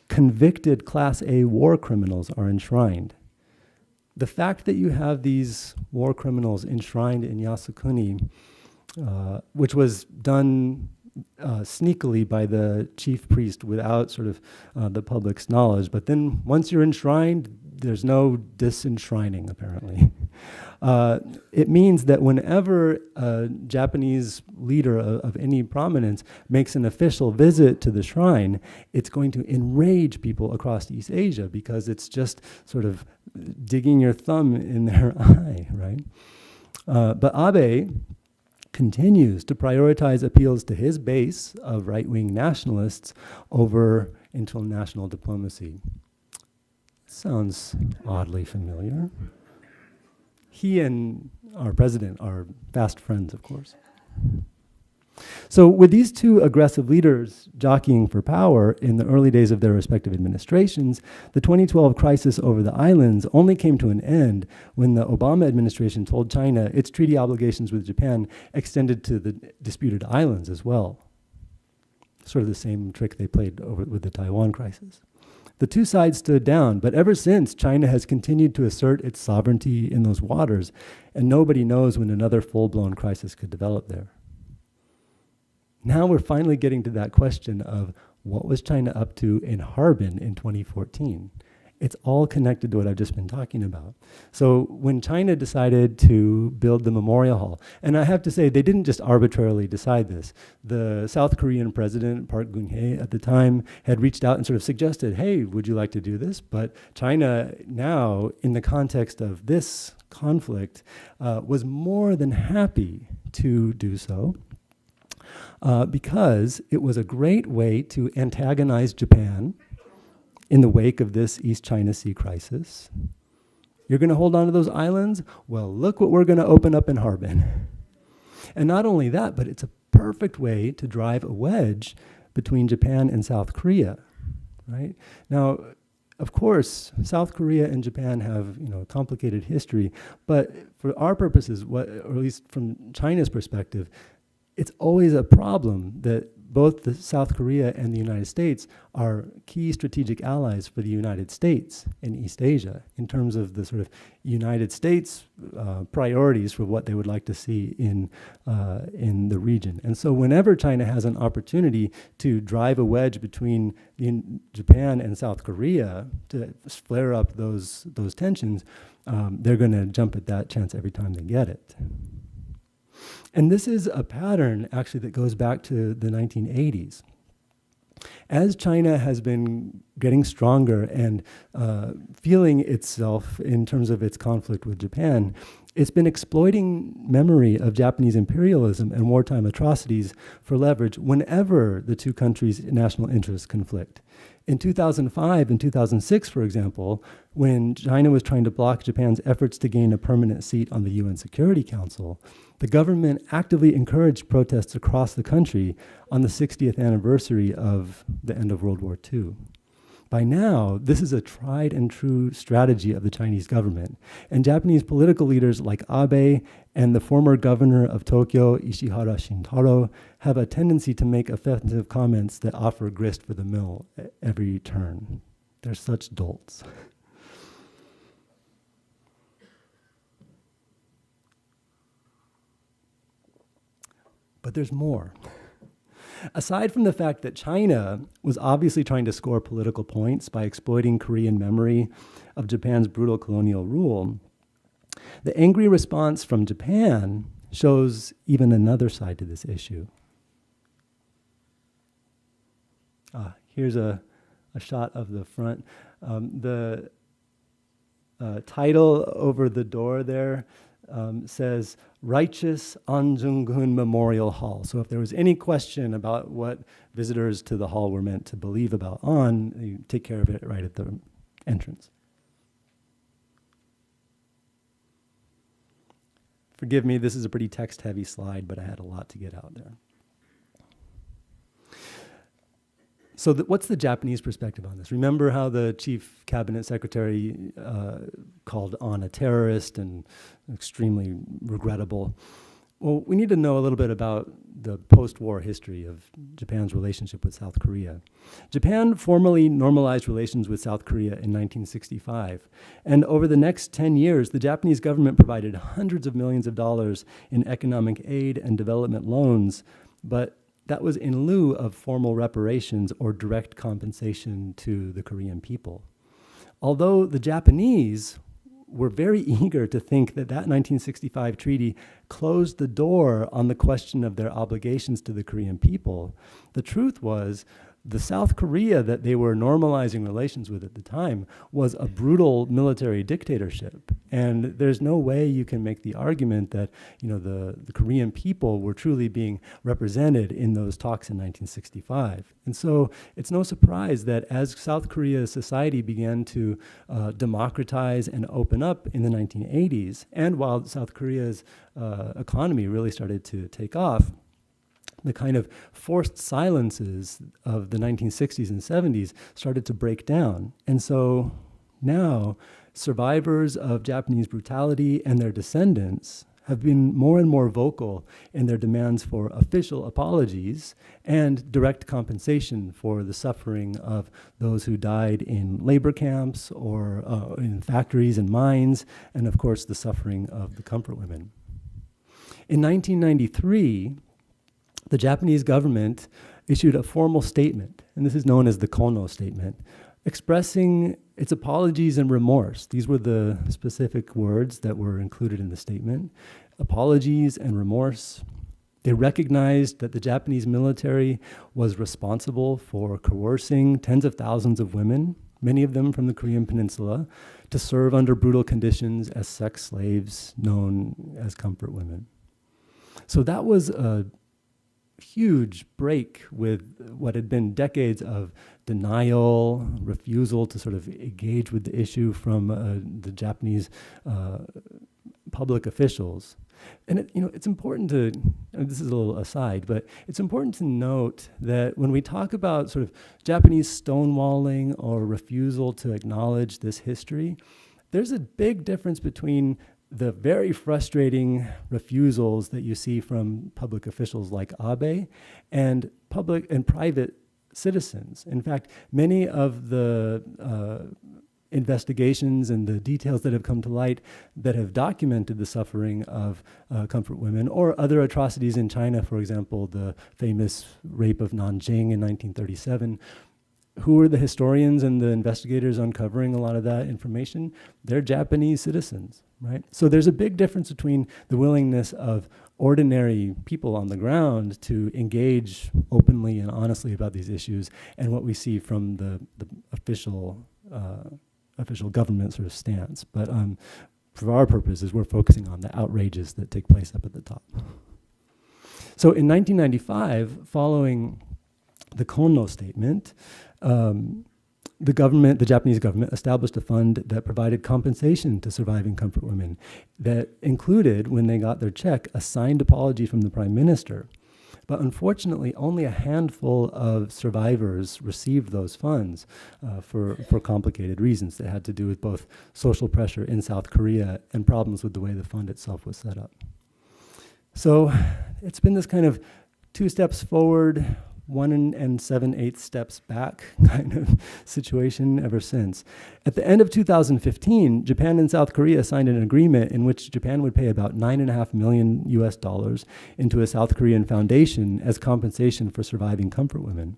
convicted Class A war criminals are enshrined. The fact that you have these war criminals enshrined in Yasukuni, which was done sneakily by the chief priest without sort of the public's knowledge, but then once you're enshrined, there's no disenshrining, apparently. It means that whenever a Japanese leader of any prominence makes an official visit to the shrine, it's going to enrage people across East Asia because it's just sort of digging your thumb in their eye, right? But Abe continues to prioritize appeals to his base of right-wing nationalists over international diplomacy. Sounds oddly familiar. He and our president are fast friends, of course. So with these two aggressive leaders jockeying for power in the early days of their respective administrations, the 2012 crisis over the islands only came to an end when the Obama administration told China its treaty obligations with Japan extended to the disputed islands as well. Sort of the same trick they played over with the Taiwan crisis. The two sides stood down, but ever since, China has continued to assert its sovereignty in those waters, and nobody knows when another full-blown crisis could develop there. Now we're finally getting to that question of what was China up to in Harbin in 2014? It's all connected to what I've just been talking about. So when China decided to build the memorial hall, and I have to say, they didn't just arbitrarily decide this. The South Korean president, Park Geun-hye, at the time had reached out and sort of suggested, hey, would you like to do this? But China now, in the context of this conflict, was more than happy to do so. Because it was a great way to antagonize Japan in the wake of this East China Sea crisis. You're going to hold on to those islands? Well, look what we're going to open up in Harbin. And not only that, but it's a perfect way to drive a wedge between Japan and South Korea, right? Now, of course, South Korea and Japan have, a complicated history, but for our purposes, or at least from China's perspective, it's always a problem that both the South Korea and the United States are key strategic allies for the United States in East Asia in terms of the sort of United States priorities for what they would like to see in the region. And so whenever China has an opportunity to drive a wedge between Japan and South Korea to flare up those tensions, they're going to jump at that chance every time they get it. And this is a pattern, actually, that goes back to the 1980s. As China has been getting stronger and feeling itself in terms of its conflict with Japan, it's been exploiting memory of Japanese imperialism and wartime atrocities for leverage whenever the two countries' national interests conflict. In 2005 and 2006, for example, when China was trying to block Japan's efforts to gain a permanent seat on the UN Security Council, the government actively encouraged protests across the country on the 60th anniversary of the end of World War II. By now, this is a tried and true strategy of the Chinese government, and Japanese political leaders like Abe and the former governor of Tokyo, Ishihara Shintaro, have a tendency to make offensive comments that offer grist for the mill at every turn. They're such dolts. But there's more. Aside from the fact that China was obviously trying to score political points by exploiting Korean memory of Japan's brutal colonial rule, the angry response from Japan shows even another side to this issue. Here's a shot of the front. The title over the door there says Righteous Anjung-gun Memorial Hall. So if there was any question about what visitors to the hall were meant to believe about you take care of it right at the entrance. Forgive me, this is a pretty text-heavy slide, but I had a lot to get out there. So what's the Japanese perspective on this? Remember how the chief cabinet secretary called on a terrorist and extremely regrettable? Well, we need to know a little bit about the post-war history of Japan's relationship with South Korea. Japan formally normalized relations with South Korea in 1965. And over the next 10 years, the Japanese government provided hundreds of millions of dollars in economic aid and development loans, but that was in lieu of formal reparations or direct compensation to the Korean people. Although the Japanese were very eager to think that that 1965 treaty closed the door on the question of their obligations to the Korean people, the truth was the South Korea that they were normalizing relations with at the time was a brutal military dictatorship. And there's no way you can make the argument that, you know, the Korean people were truly being represented in those talks in 1965. And so it's no surprise that as South Korea's society began to democratize and open up in the 1980s, and while South Korea's economy really started to take off, the kind of forced silences of the 1960s and 70s started to break down. And so now survivors of Japanese brutality and their descendants have been more and more vocal in their demands for official apologies and direct compensation for the suffering of those who died in labor camps or in factories and mines, and of course the suffering of the comfort women. In 1993, the Japanese government issued a formal statement, and this is known as the Kono Statement, expressing its apologies and remorse. These were the specific words that were included in the statement. Apologies and remorse. They recognized that the Japanese military was responsible for coercing tens of thousands of women, many of them from the Korean Peninsula, to serve under brutal conditions as sex slaves known as comfort women. So that was a huge break with what had been decades of denial, refusal to sort of engage with the issue from the Japanese public officials. And it's important to, this is a little aside, but it's important to note that when we talk about sort of Japanese stonewalling or refusal to acknowledge this history, there's a big difference between the very frustrating refusals that you see from public officials like Abe and public and private citizens. In fact, many of the investigations and the details that have come to light that have documented the suffering of comfort women or other atrocities in China, for example, the famous rape of Nanjing in 1937, who are the historians and the investigators uncovering a lot of that information? They're Japanese citizens, right? So there's a big difference between the willingness of ordinary people on the ground to engage openly and honestly about these issues and what we see from the official government sort of stance. But for our purposes, we're focusing on the outrages that take place up at the top. So in 1995, following the Kono Statement, the Japanese government established a fund that provided compensation to surviving comfort women that included, when they got their check, a signed apology from the prime minister. But unfortunately, only a handful of survivors received those funds for complicated reasons that had to do with both social pressure in South Korea and problems with the way the fund itself was set up. So it's been this kind of 2 steps forward, 1 7/8 steps back kind of situation ever since. At the end of 2015, Japan and South Korea signed an agreement in which Japan would pay about $9.5 million into a South Korean foundation as compensation for surviving comfort women.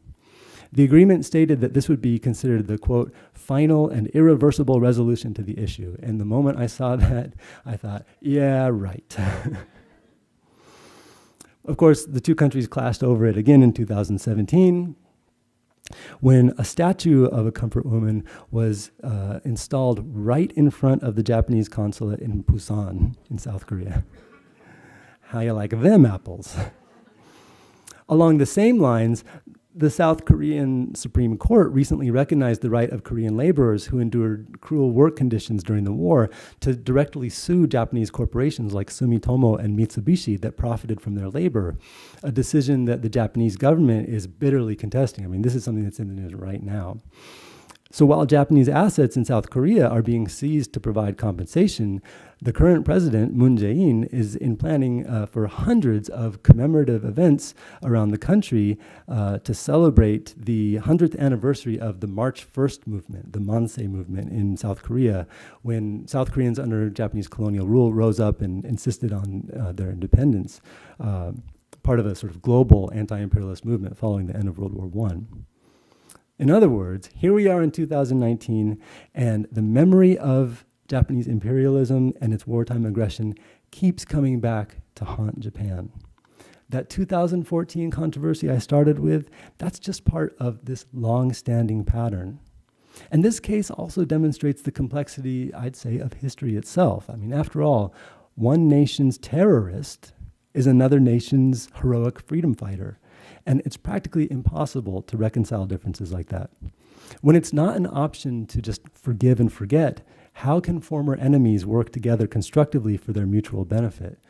The agreement stated that this would be considered the, quote, final and irreversible resolution to the issue. And the moment I saw that, I thought, yeah, right. Of course, the two countries clashed over it again in 2017 when a statue of a comfort woman was installed right in front of the Japanese consulate in Busan in South Korea. How you like them apples? Along the same lines, The South Korean Supreme Court recently recognized the right of Korean laborers who endured cruel work conditions during the war to directly sue Japanese corporations like Sumitomo and Mitsubishi that profited from their labor, a decision that the Japanese government is bitterly contesting. I mean, this is something that's in the news right now. So while Japanese assets in South Korea are being seized to provide compensation, the current president, Moon Jae-in, is in planning for hundreds of commemorative events around the country to celebrate the 100th anniversary of the March 1st movement, the Mansei movement in South Korea, when South Koreans under Japanese colonial rule rose up and insisted on their independence, part of a sort of global anti-imperialist movement following the end of World War I. In other words, here we are in 2019, and the memory of Japanese imperialism and its wartime aggression keeps coming back to haunt Japan. That 2014 controversy I started with, that's just part of this long-standing pattern. And this case also demonstrates the complexity, I'd say, of history itself. I mean, after all, one nation's terrorist is another nation's heroic freedom fighter. And it's practically impossible to reconcile differences like that. When it's not an option to just forgive and forget, how can former enemies work together constructively for their mutual benefit?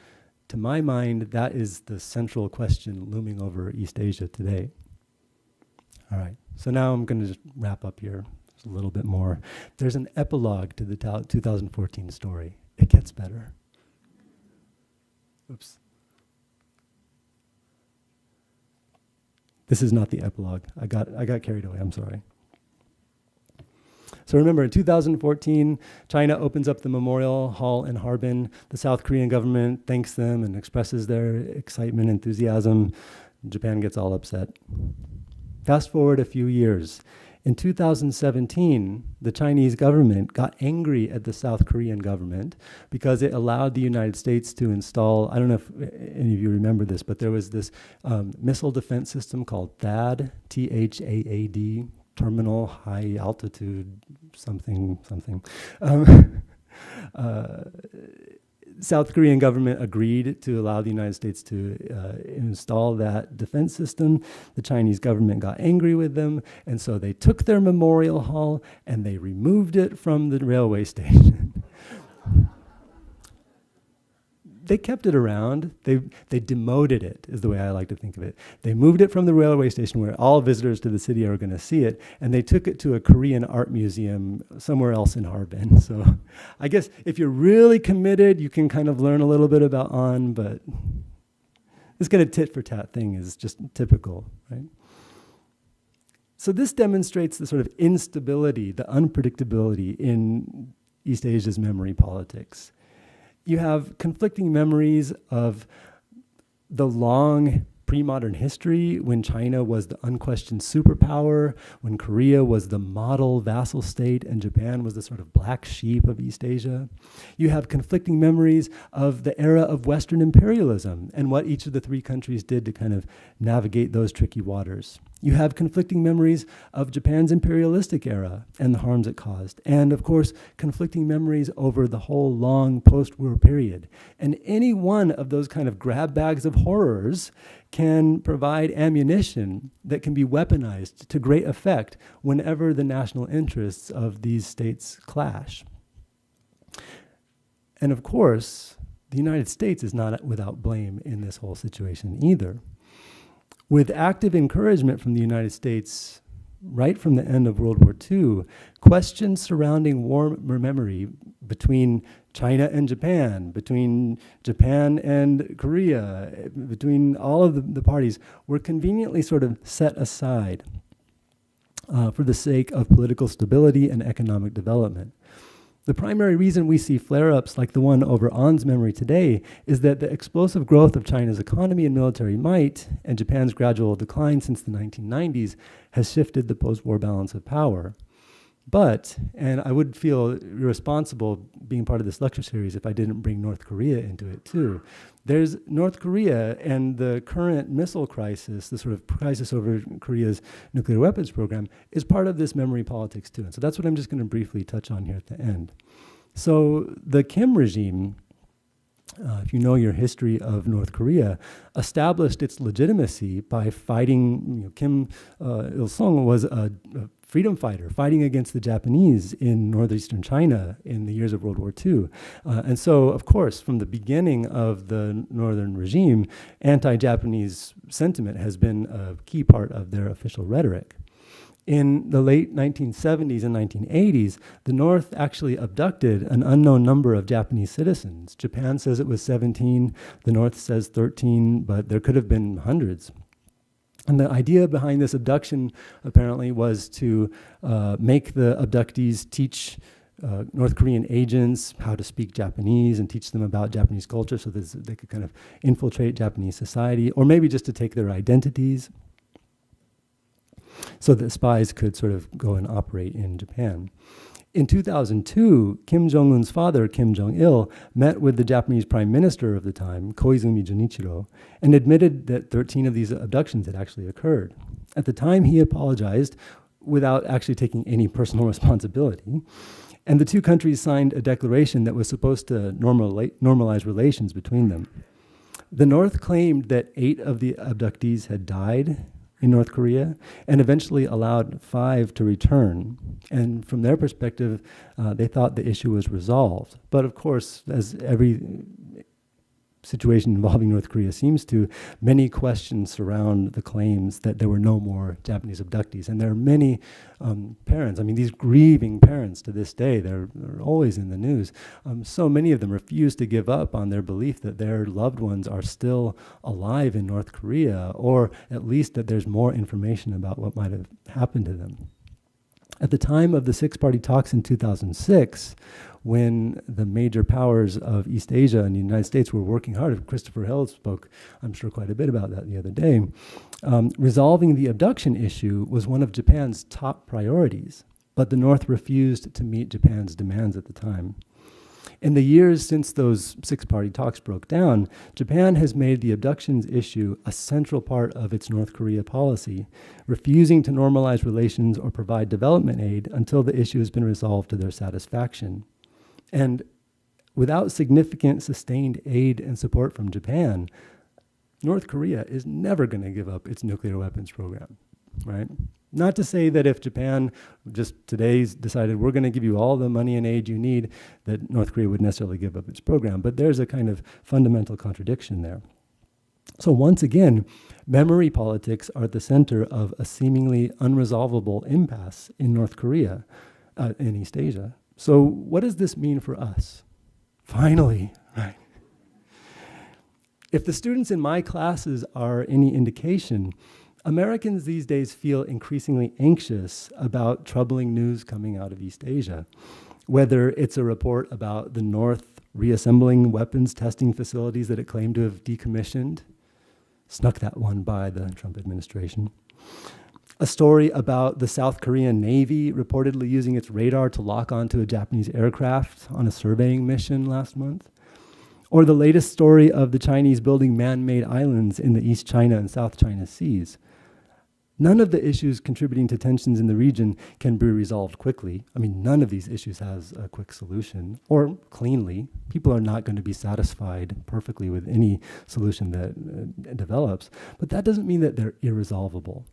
To my mind, that is the central question looming over East Asia today. All right, so now I'm going to just wrap up here a little bit more. There's an epilogue to the 2014 story. It gets better. Oops. This is not the epilogue. I got carried away, I'm sorry. So remember, in 2014, China opens up the Memorial Hall in Harbin. The South Korean government thanks them and expresses their excitement, enthusiasm. Japan gets all upset. Fast forward a few years. In 2017, the Chinese government got angry at the South Korean government because it allowed the United States to install, I don't know if any of you remember this, but there was this missile defense system called THAAD, T-H-A-A-D, Terminal High Altitude something. South Korean government agreed to allow the United States to install that defense system. The Chinese government got angry with them, and so they took their memorial hall and they removed it from the railway station. They kept it around. They demoted it, is the way I like to think of it. They moved it from the railway station where all visitors to the city are going to see it, and they took it to a Korean art museum somewhere else in Harbin. So I guess if you're really committed, you can kind of learn a little bit about On, but this kind of tit-for-tat thing is just typical, right? So this demonstrates the sort of instability, the unpredictability in East Asia's memory politics. You have conflicting memories of the long pre-modern history when China was the unquestioned superpower, when Korea was the model vassal state, and Japan was the sort of black sheep of East Asia. You have conflicting memories of the era of Western imperialism and what each of the three countries did to kind of navigate those tricky waters. You have conflicting memories of Japan's imperialistic era and the harms it caused. And of course, conflicting memories over the whole long post-war period. And any one of those kind of grab bags of horrors can provide ammunition that can be weaponized to great effect whenever the national interests of these states clash. And of course, the United States is not without blame in this whole situation either. With active encouragement from the United States right from the end of World War II, questions surrounding war memory between China and Japan, between Japan and Korea, between all of the parties were conveniently sort of set aside for the sake of political stability and economic development. The primary reason we see flare-ups like the one over On's memory today is that the explosive growth of China's economy and military might and Japan's gradual decline since the 1990s has shifted the post-war balance of power. But, and I would feel irresponsible being part of this lecture series if I didn't bring North Korea into it too. There's North Korea and the current missile crisis, the sort of crisis over Korea's nuclear weapons program, is part of this memory politics too. And so that's what I'm just going to briefly touch on here at the end. So the Kim regime if you know your history of North Korea, established its legitimacy by fighting. Kim Il-sung was a freedom fighter fighting against the Japanese in northeastern China in the years of World War II. And so, of course, from the beginning of the northern regime, anti-Japanese sentiment has been a key part of their official rhetoric. In the late 1970s and 1980s, the North actually abducted an unknown number of Japanese citizens. Japan says it was 17, the North says 13, but there could have been hundreds. And the idea behind this abduction apparently was to make the abductees teach North Korean agents how to speak Japanese and teach them about Japanese culture so that they could kind of infiltrate Japanese society, or maybe just to take their identities, so that spies could sort of go and operate in Japan. In 2002, Kim Jong-un's father, Kim Jong-il, met with the Japanese prime minister of the time, Koizumi Junichiro, and admitted that 13 of these abductions had actually occurred. At the time, he apologized without actually taking any personal responsibility, and the two countries signed a declaration that was supposed to normalize relations between them. The North claimed that 8 of the abductees had died in North Korea, and eventually allowed 5 to return. And from their perspective, they thought the issue was resolved. But of course, as every situation involving North Korea seems to, many questions surround the claims that there were no more Japanese abductees. And there are many parents, I mean, these grieving parents to this day, they're always in the news. So many of them refuse to give up on their belief that their loved ones are still alive in North Korea, or at least that there's more information about what might have happened to them. At the time of the six-party talks in 2006, when the major powers of East Asia and the United States were working hard, Christopher Hill spoke, I'm sure, quite a bit about that the other day, resolving the abduction issue was one of Japan's top priorities, but the North refused to meet Japan's demands at the time. In the years since those six-party talks broke down, Japan has made the abductions issue a central part of its North Korea policy, refusing to normalize relations or provide development aid until the issue has been resolved to their satisfaction. And without significant sustained aid and support from Japan, North Korea is never going to give up its nuclear weapons program, right? Not to say that if Japan just today decided we're going to give you all the money and aid you need, that North Korea would necessarily give up its program, but there's a kind of fundamental contradiction there. So once again, memory politics are at the center of a seemingly unresolvable impasse in North Korea, in East Asia. So what does this mean for us? Finally, right? If the students in my classes are any indication, Americans these days feel increasingly anxious about troubling news coming out of East Asia, whether it's a report about the North reassembling weapons testing facilities that it claimed to have decommissioned, snuck that one by the Trump administration, a story about the South Korean Navy reportedly using its radar to lock onto a Japanese aircraft on a surveying mission last month, or the latest story of the Chinese building man-made islands in the East China and South China Seas. None of the issues contributing to tensions in the region can be resolved quickly. I mean, none of these issues has a quick solution, or cleanly. People are not going to be satisfied perfectly with any solution that develops, but that doesn't mean that they're irresolvable.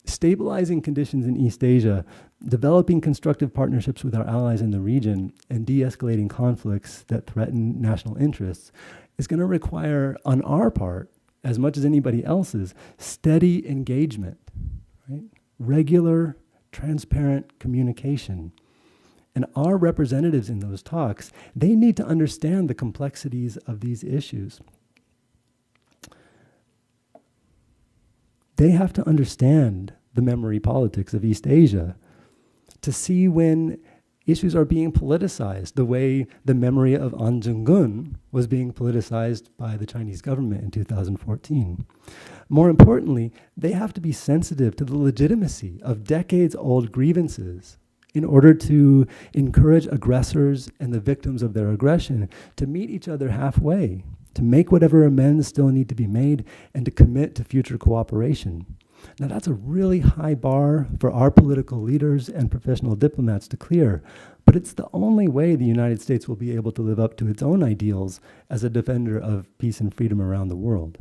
Stabilizing conditions in East Asia, developing constructive partnerships with our allies in the region, and de-escalating conflicts that threaten national interests is going to require, on our part, as much as anybody else's, steady engagement, right? Regular, transparent communication. And our representatives in those talks, they need to understand the complexities of these issues. They have to understand the memory politics of East Asia to see when issues are being politicized, the way the memory of An Jung-geun was being politicized by the Chinese government in 2014. More importantly, they have to be sensitive to the legitimacy of decades-old grievances in order to encourage aggressors and the victims of their aggression to meet each other halfway, to make whatever amends still need to be made, and to commit to future cooperation. Now that's a really high bar for our political leaders and professional diplomats to clear, but it's the only way the United States will be able to live up to its own ideals as a defender of peace and freedom around the world.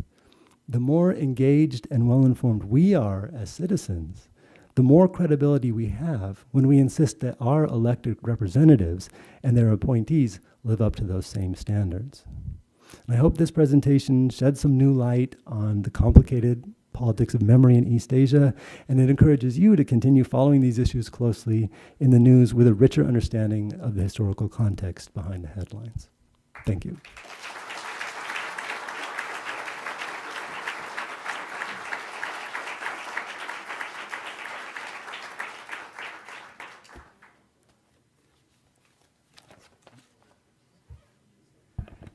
The more engaged and well-informed we are as citizens, the more credibility we have when we insist that our elected representatives and their appointees live up to those same standards. And I hope this presentation sheds some new light on the complicated politics of memory in East Asia, and it encourages you to continue following these issues closely in the news with a richer understanding of the historical context behind the headlines. Thank you.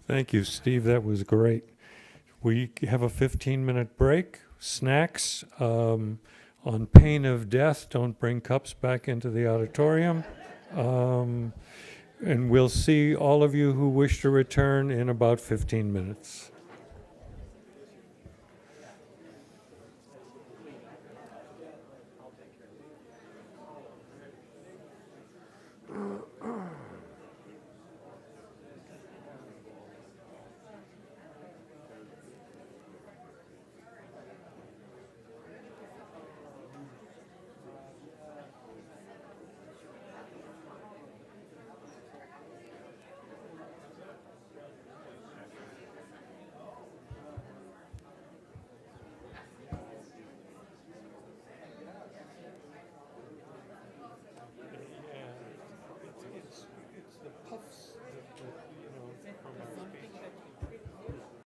Thank you, Steve. That was great. We have a 15-minute break. Snacks. On pain of death, don't bring cups back into the auditorium. And we'll see all of you who wish to return in about 15 minutes.